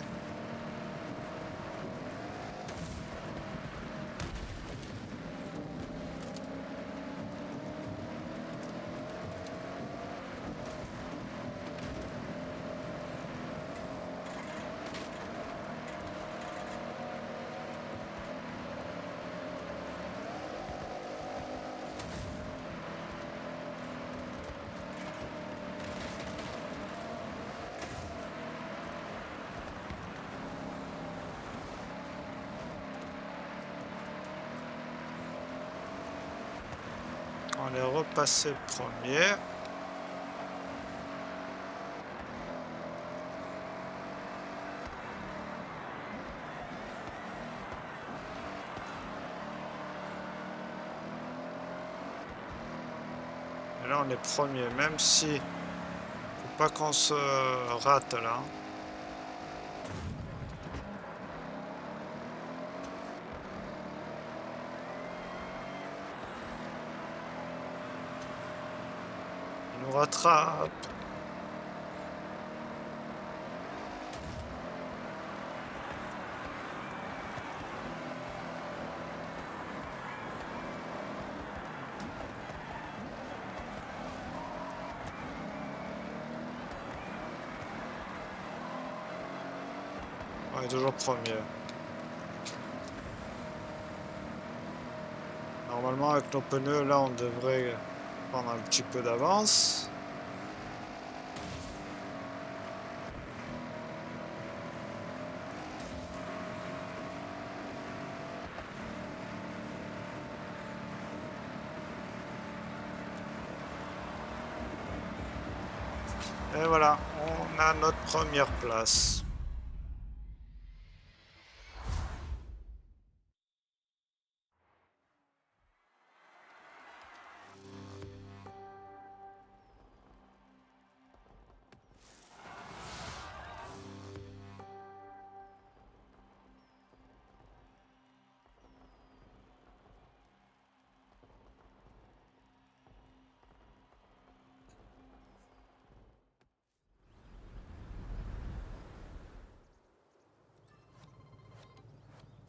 On est repassé premier. Et là, on est premier, même si faut pas qu'on se rate là. Il nous rattrape. On est toujours premier. Normalement, avec nos pneus, là, on devrait prendre un petit peu d'avance. Et voilà, on a notre première place.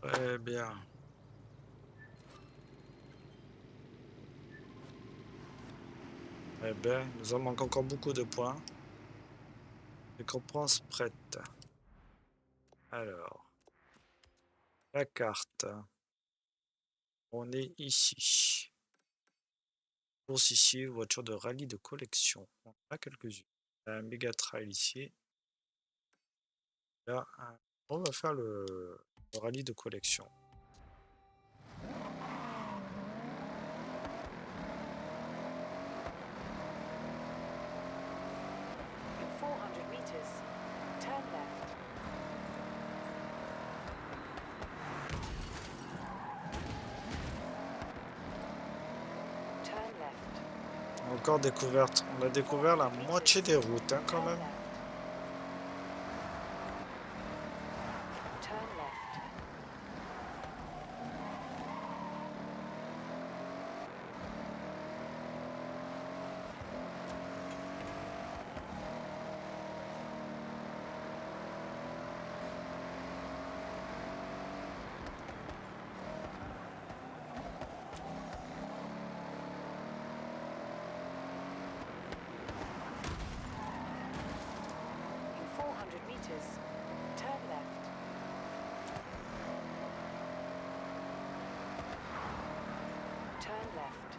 Très bien. Eh bien, nous en manque encore beaucoup de points. Récompense prête. Alors, la carte. On est ici. Course ici, voiture de rallye de collection. On a quelques-unes. Un méga trail ici. Là, on va faire le rallye de collection. In 400 meters, turn left. Turn left. Encore découverte. On a découvert la moitié des routes, hein, quand Turn même. left. Turn left. In 400 meters, turn left. Turn left.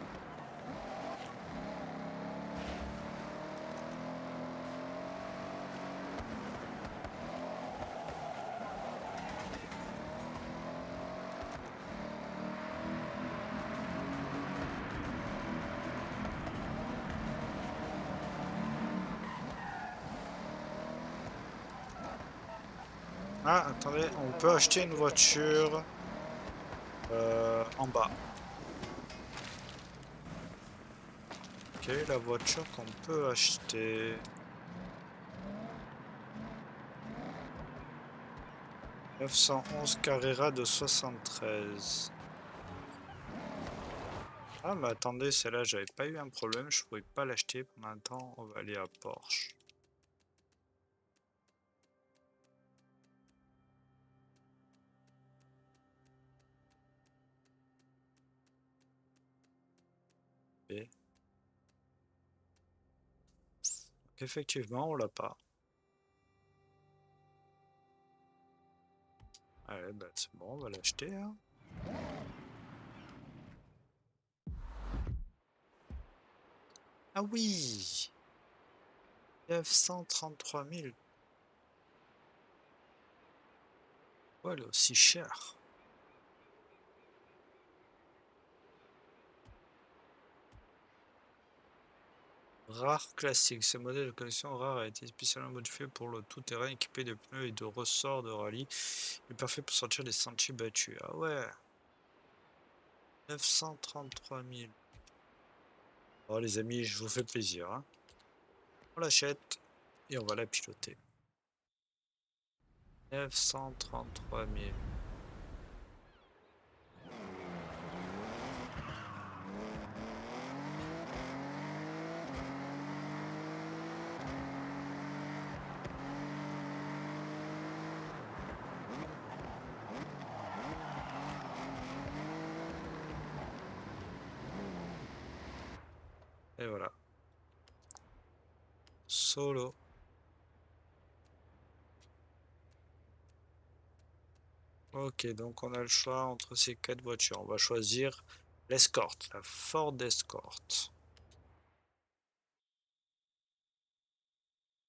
Ah, attendez, on peut acheter une voiture en bas. Quelle est la voiture qu'on peut acheter? 911 Carrera de 73. Ah, mais attendez, celle-là, j'avais pas eu un problème, je pouvais pas l'acheter pendant un temps. On va aller à Porsche. Et... donc, effectivement, on l'a pas. Allez, bah, c'est bon, on va l'acheter, hein. Ah oui! 933 000. Ouais, elle est aussi chère. Rare classique. Ce modèle de collection rare a été spécialement modifié pour le tout-terrain équipé de pneus et de ressorts de rallye. Il est parfait pour sortir des sentiers battus. Ah ouais! 933 000. Bon, les amis, je vous fais plaisir, hein. On l'achète et on va la piloter. 933 000. Et voilà. Solo. Ok, donc on a le choix entre ces 4 voitures. On va choisir l'Escort, la Ford Escort.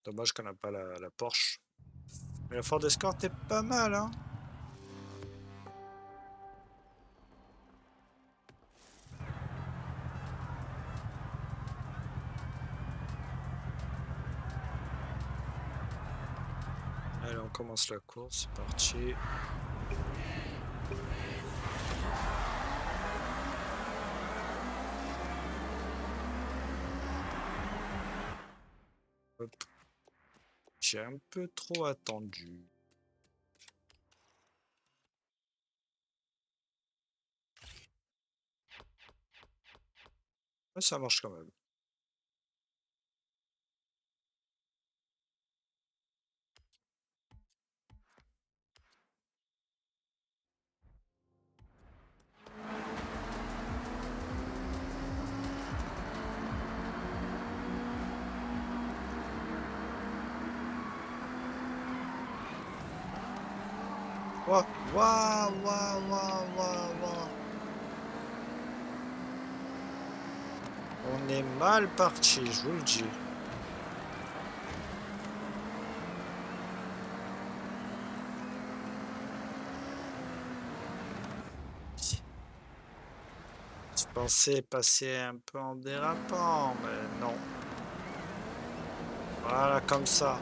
Dommage qu'on n'a pas la Porsche. Mais la Ford Escort est pas mal, hein. Allez, on commence la course, c'est parti. Hop. J'ai un peu trop attendu. Mais ça marche quand même. Waouh, waouh, waouh, waouh, waouh, waouh. On est mal parti, je vous le dis. Je pensais passer un peu en dérapant, mais non. Voilà, comme ça.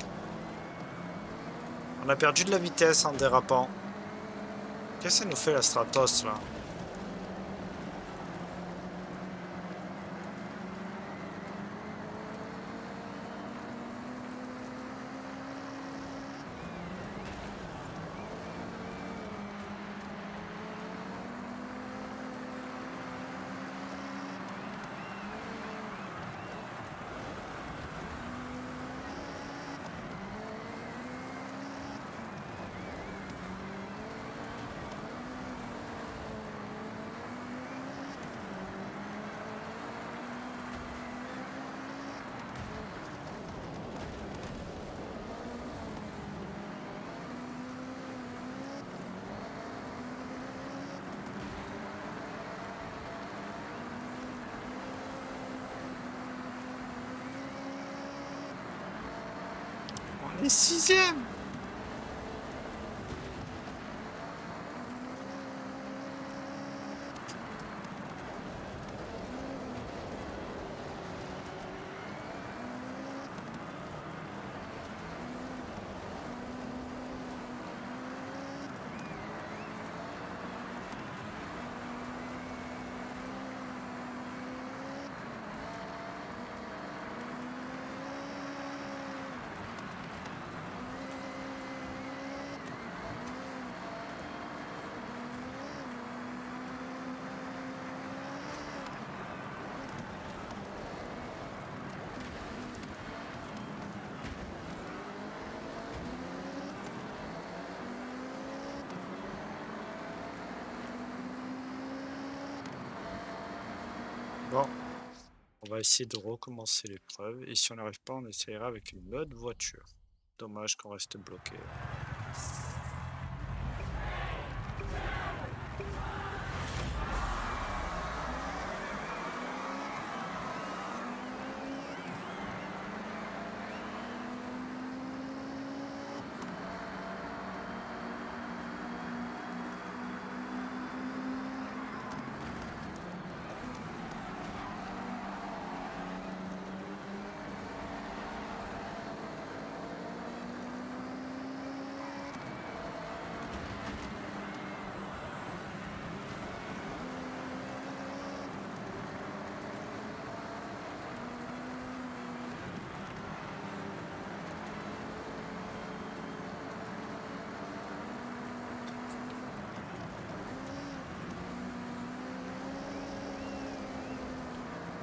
On a perdu de la vitesse en dérapant. Qu'est-ce que ça nous fait la Stratos là? On est sixième. Bon, on va essayer de recommencer l'épreuve. Et si on n'arrive pas, on essayera avec une autre voiture. Dommage qu'on reste bloqué.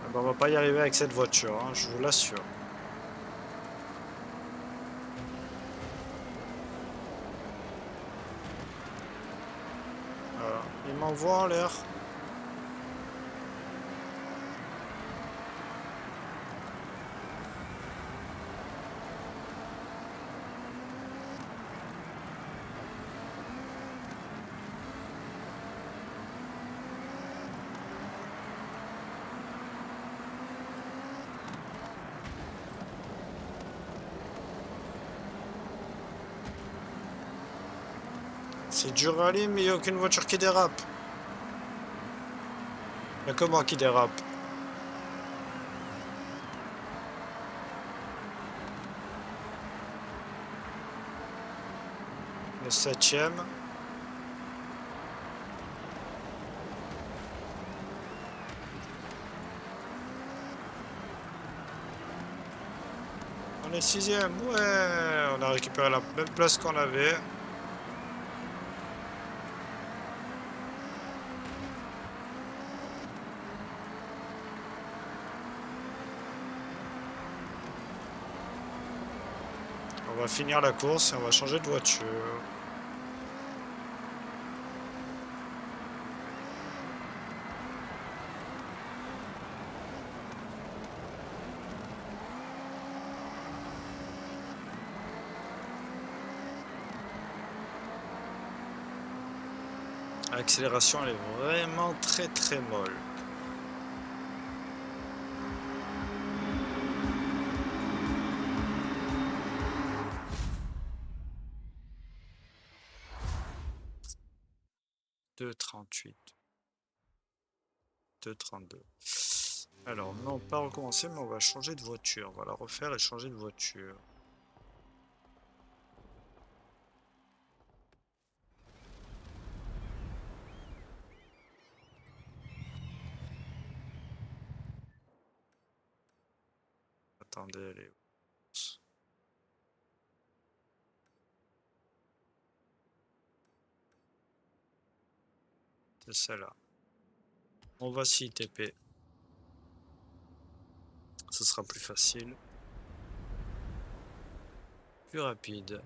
Ah bah, on va pas y arriver avec cette voiture, hein, je vous l'assure. Voilà. Il m'envoie en l'air. C'est du rallye, mais il n'y a aucune voiture qui dérape. Il n'y a que moi qui dérape. Le 7e. On est 6e. Ouais, on a récupéré la même place qu'on avait. On va finir la course et on va changer de voiture. L'accélération, elle est vraiment très molle. « 2,38. 2,32. Alors, non, pas recommencer, mais on va changer de voiture. On va la refaire et changer de voiture. Attendez, elle est où? C'est celle-là. On va s'y TP. Ce sera plus facile. Plus rapide.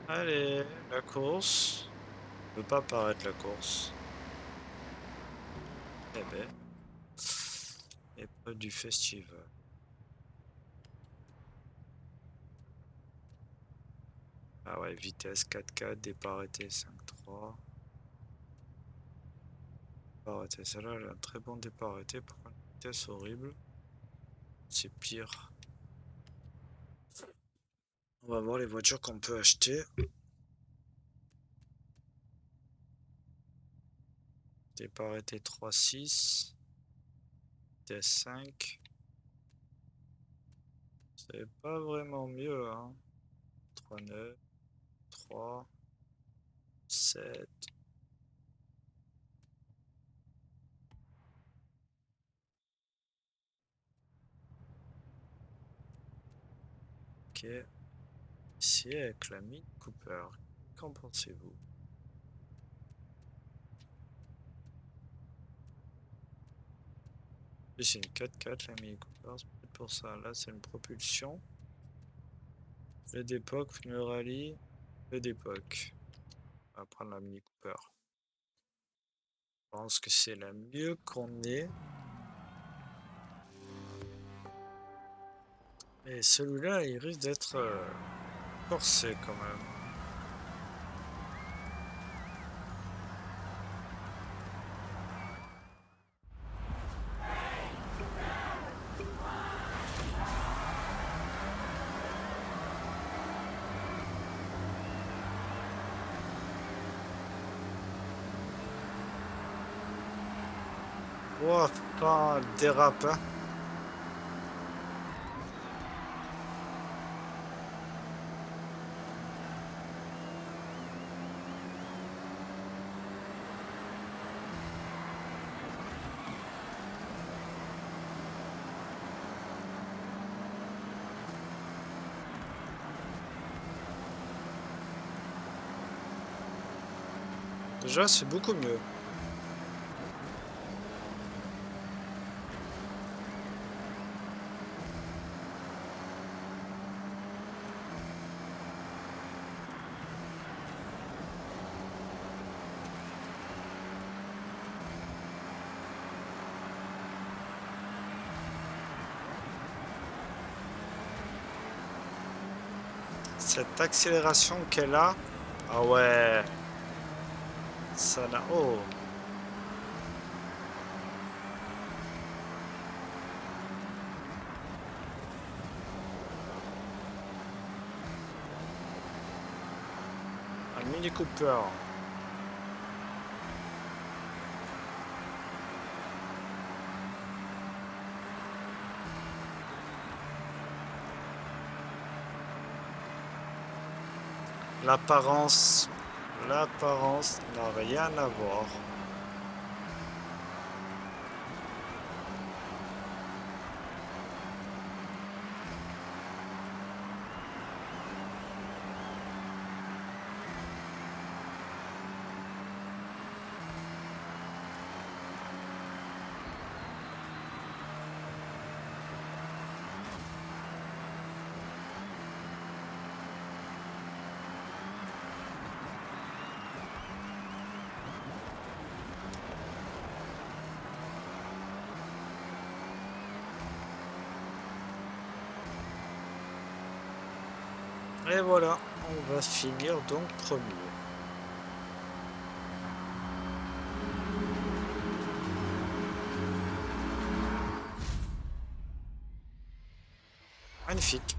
Allez, la course. Ne peut pas apparaître la course. Eh ben. Épreuve du festival. Ah ouais, vitesse 4-4, départ arrêté 5-3. Départ arrêté, celle-là, elle a un très bon départ arrêté. Par contre, vitesse horrible. C'est pire. On va voir les voitures qu'on peut acheter. Départ arrêté 3-6. Vitesse 5. C'est pas vraiment mieux, hein. 3-9. 3. 7. Ok. Ici, avec la Mini Cooper. Qu'en pensez-vous? C'est une 4x4 la Mini Cooper, c'est peut-être pour ça. Là, c'est une propulsion. Le d'époque, pneu rallye, le d'époque. On va prendre la Mini Cooper. Je pense que c'est la mieux qu'on ait. Et celui-là, il risque d'être corsé quand même. Oh, pas dérape, hein. Déjà, c'est beaucoup mieux. Cette accélération qu'elle a. Ah ouais. Ça n'a. Oh. Mini Cooper. L'apparence n'a rien à voir. Et voilà, on va finir donc premier. Magnifique.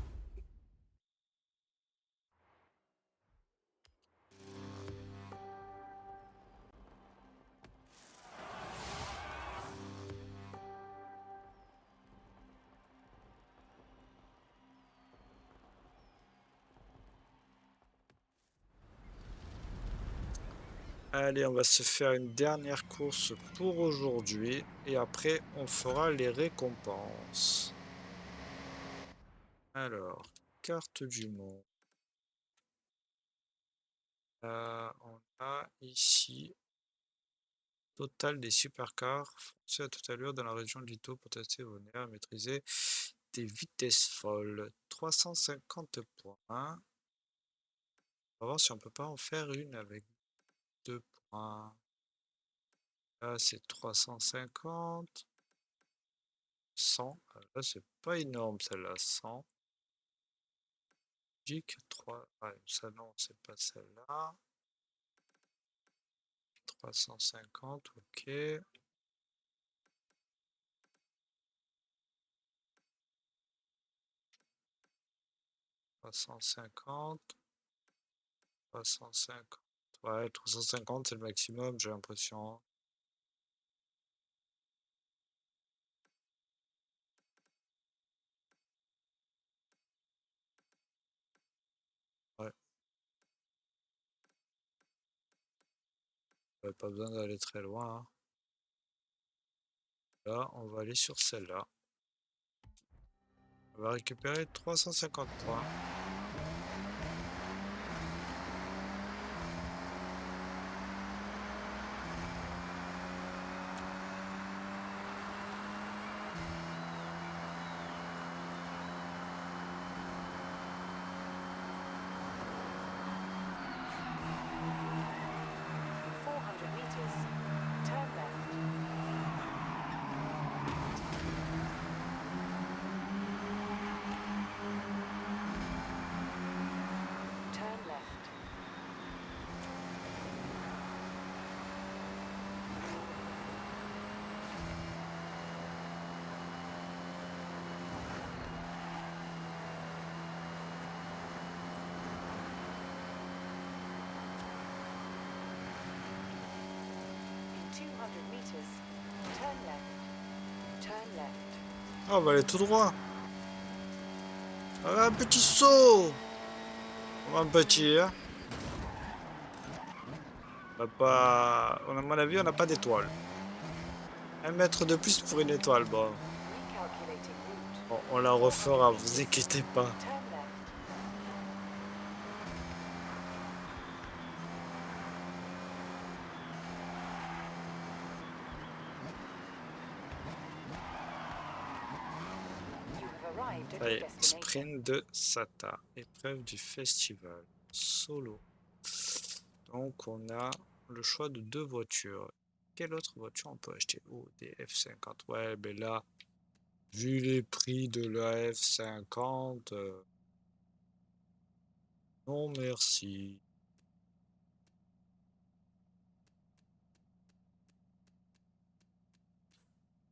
Allez, on va se faire une dernière course pour aujourd'hui et après on fera les récompenses. Alors, carte du monde. On a ici total des supercars. Foncez à toute allure dans la région de Lito pour tester vos nerfs, maîtriser des vitesses folles. 350 points. On va voir si on peut pas en faire une avec 2 points. Là, c'est 350. 100. Là, c'est pas énorme celle-là. 100. 3. Ouais, ça non, c'est pas celle-là. 350, ok. 350. 350. Ouais, 350 c'est le maximum, j'ai l'impression. Ouais, pas besoin d'aller très loin, hein. Là, on va aller sur celle-là. On va récupérer 350 points. In 400 meters, turn left. Turn left. In 200 meters, turn left. Turn left. Ah, on va aller tout droit. Ah, un petit saut. Un petit, hein. On n'a pas... À mon avis, on n'a pas d'étoile. 1 mètre de plus pour une étoile, bon. Recalculating route. Bon, on la refera, vous inquiétez pas. Turn left. You have arrived at Ça y your est, destination. sprint de Sata, épreuve du festival, solo. Donc on a le choix de 2 voitures. Quelle autre voiture on peut acheter? Oh, des F50. Ouais, mais là, vu les prix de la F50, non merci.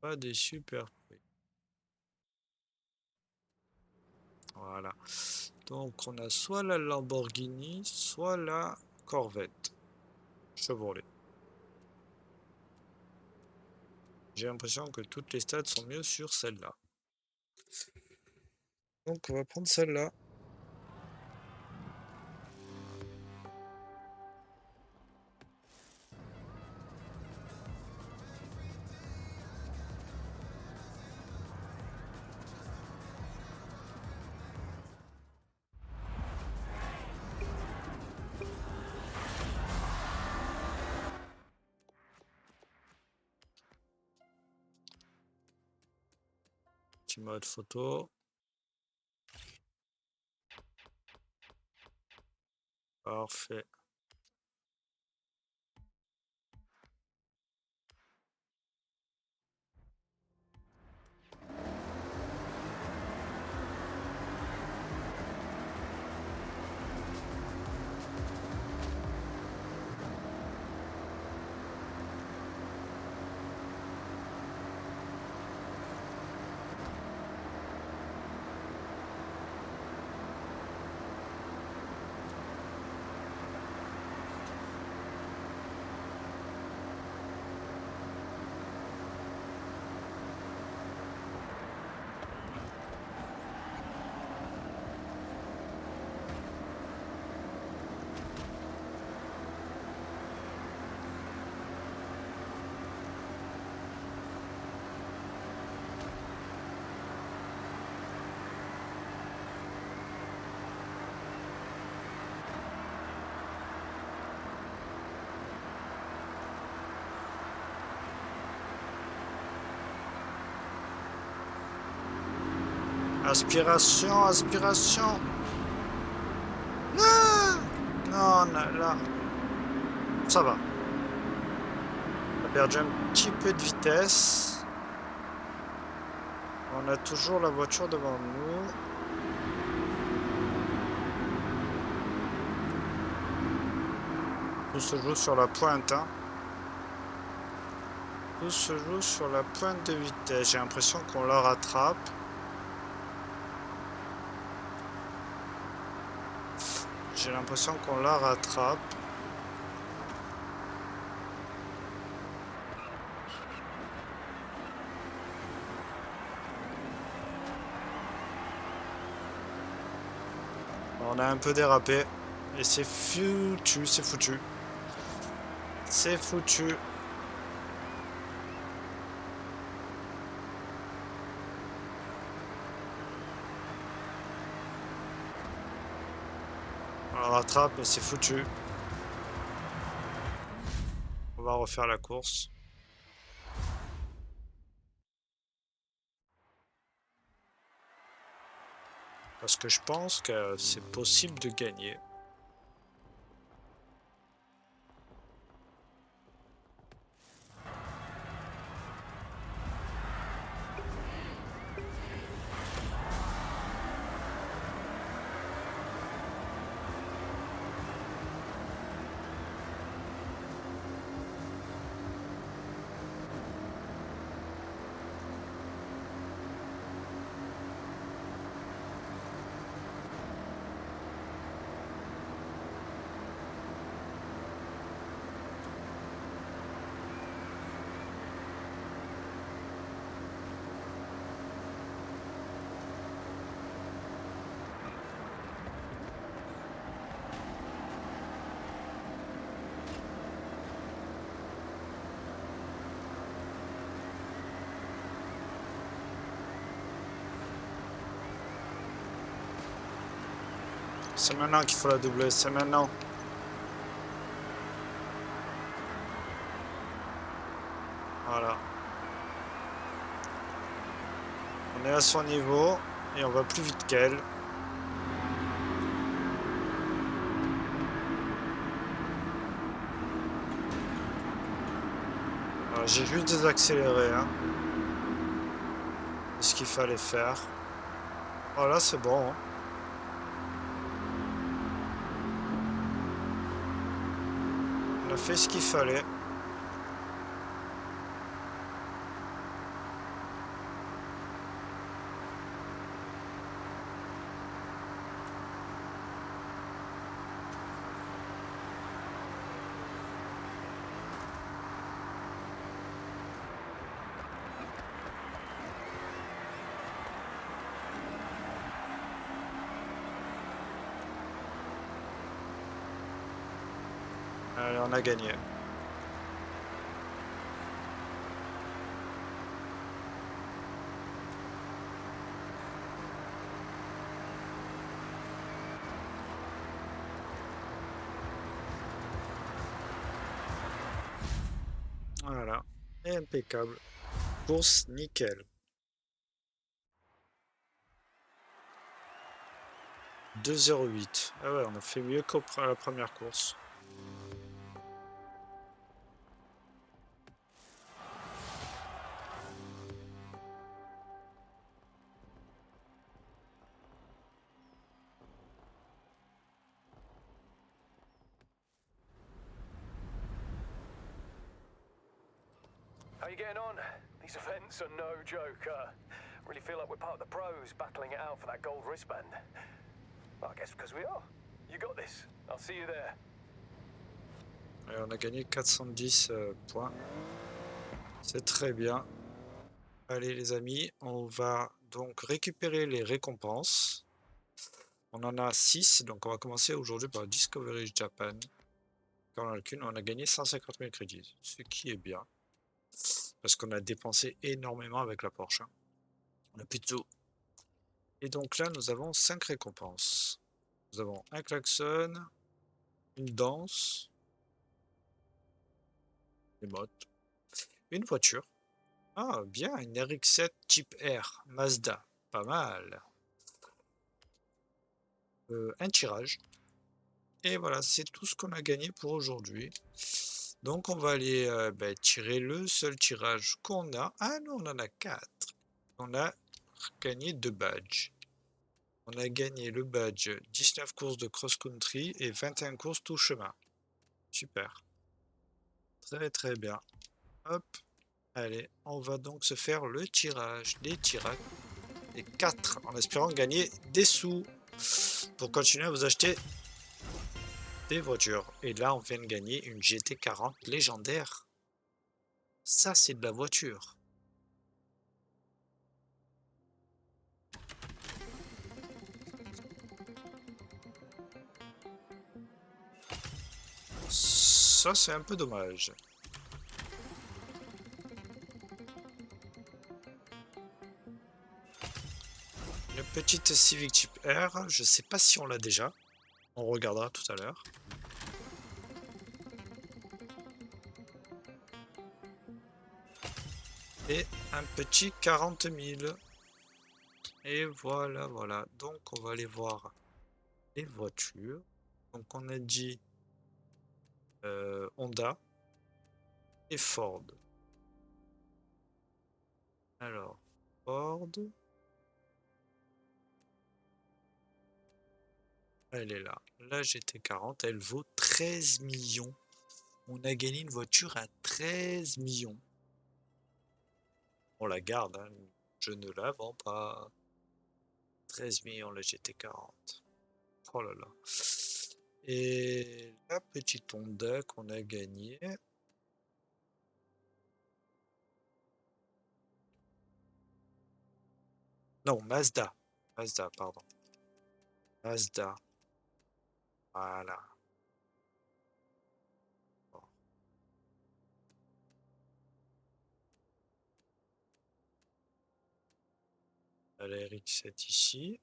Pas des super prix. Voilà. Donc on a soit la Lamborghini, soit la Corvette. Chevrolet. J'ai l'impression que toutes les stats sont mieux sur celle-là. Donc on va prendre celle-là. Petit mode photo. Parfait. Aspiration, aspiration. Non, non, là, ça va. On a perdu un petit peu de vitesse. On a toujours la voiture devant nous. Tout se joue sur la pointe, hein. Tout se joue sur la pointe de vitesse. J'ai l'impression qu'on la rattrape. J'ai l'impression qu'on la rattrape. On a un peu dérapé. Et c'est foutu, c'est foutu. C'est foutu. On la rattrape, mais c'est foutu. On va refaire la course. Parce que je pense que c'est possible de gagner. C'est maintenant qu'il faut la doubler, c'est maintenant. Voilà. On est à son niveau et on va plus vite qu'elle. Voilà, j'ai juste désaccéléré, hein. C'est ce qu'il fallait faire. Voilà, c'est bon, hein. On a fait ce qu'il fallait. on a gagné. Voilà, impeccable. Course nickel. 2,08. Ah ouais, on a fait mieux qu'à la première course. How you getting on? These events are no joke. Really feel like we're part of the pros battling it out for that gold wristband. Well, I guess because we are. You got this. I'll see you there. Et on a gagné 410 points. C'est très bien. Allez les amis, on va donc récupérer les récompenses. On en a 6, donc on va commencer aujourd'hui par Discovery Japan. Quand on a le cul, on a gagné 150 000 crédits, ce qui est bien. Parce qu'on a dépensé énormément avec la Porsche. On a plus de sous. Et donc là, nous avons 5 récompenses. Nous avons un klaxon, une danse, des mottes, une voiture. Ah, bien, une RX-7 Type R, Mazda, pas mal. Un tirage. Et voilà, c'est tout ce qu'on a gagné pour aujourd'hui. Donc on va aller tirer le seul tirage qu'on a. Ah non, on en a 4. On a gagné 2 badges. On a gagné le badge 19 courses de cross-country et 21 courses tout chemin. Super. Très très bien. Hop. Allez, on va donc se faire le tirage. Les tirages. Et 4 en espérant gagner des sous. Pour continuer à vous acheter des voitures. Et là, on vient de gagner une GT40 légendaire. Ça, c'est de la voiture. Ça, c'est un peu dommage. Une petite Civic Type R. Je sais pas si on l'a déjà. On regardera tout à l'heure. Et un petit 40 000. Et voilà, voilà. Donc, on va aller voir les voitures. Donc, on a dit Honda et Ford. Alors, Ford. Elle est là. La GT40, elle vaut 13 millions. On a gagné une voiture à 13 millions. On la garde, hein. Je ne la vends pas. 13 millions la GT40. Oh là là. Et la petite Honda qu'on a gagnée. Non, Mazda. Mazda, pardon. Mazda. Voilà. Bon. On a la RX-7 ici.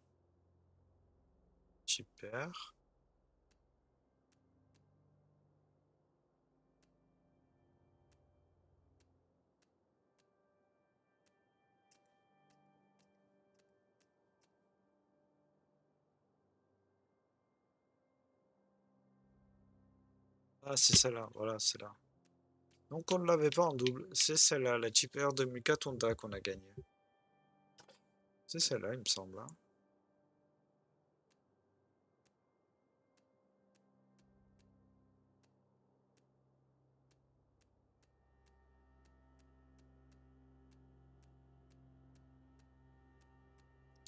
Super. Ah, c'est celle-là. Voilà, c'est là. Donc on ne l'avait pas en double. C'est celle-là, la Type R 2004 Honda qu'on a gagnée. C'est celle-là, il me semble, hein.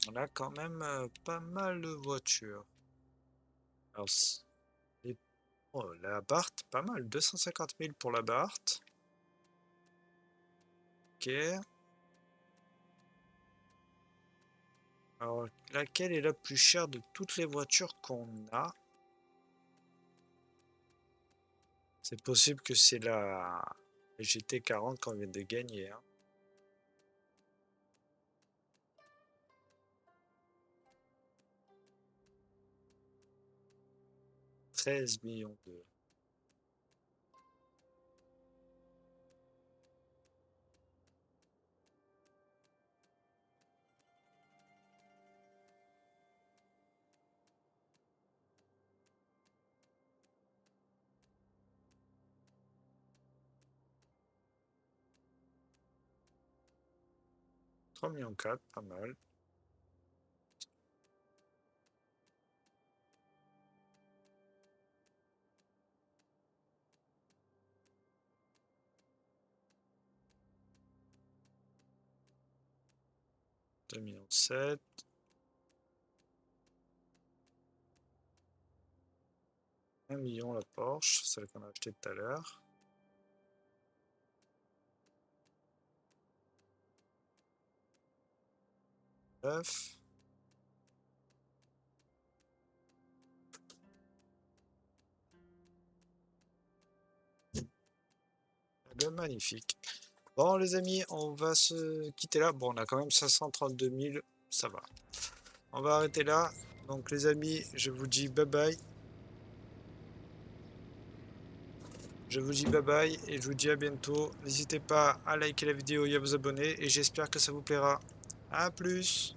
On a quand même pas mal de voitures. Alors, oh, la Abarth, pas mal. 250 000 pour la Abarth. Ok. Alors, laquelle est la plus chère de toutes les voitures qu'on a? C'est possible que c'est la GT40 qu'on vient de gagner, hein. 13 millions de... $3,4 millions, pas mal. $2,7 millions. 1 million la Porsche, celle qu'on a achetée tout à l'heure. Neuf. Eh bien, magnifique. Bon les amis, on va se quitter là. Bon, on a quand même 532 000, ça va. On va arrêter là. Donc les amis, je vous dis bye bye. Je vous dis bye bye et je vous dis à bientôt. N'hésitez pas à liker la vidéo et à vous abonner et j'espère que ça vous plaira. A plus!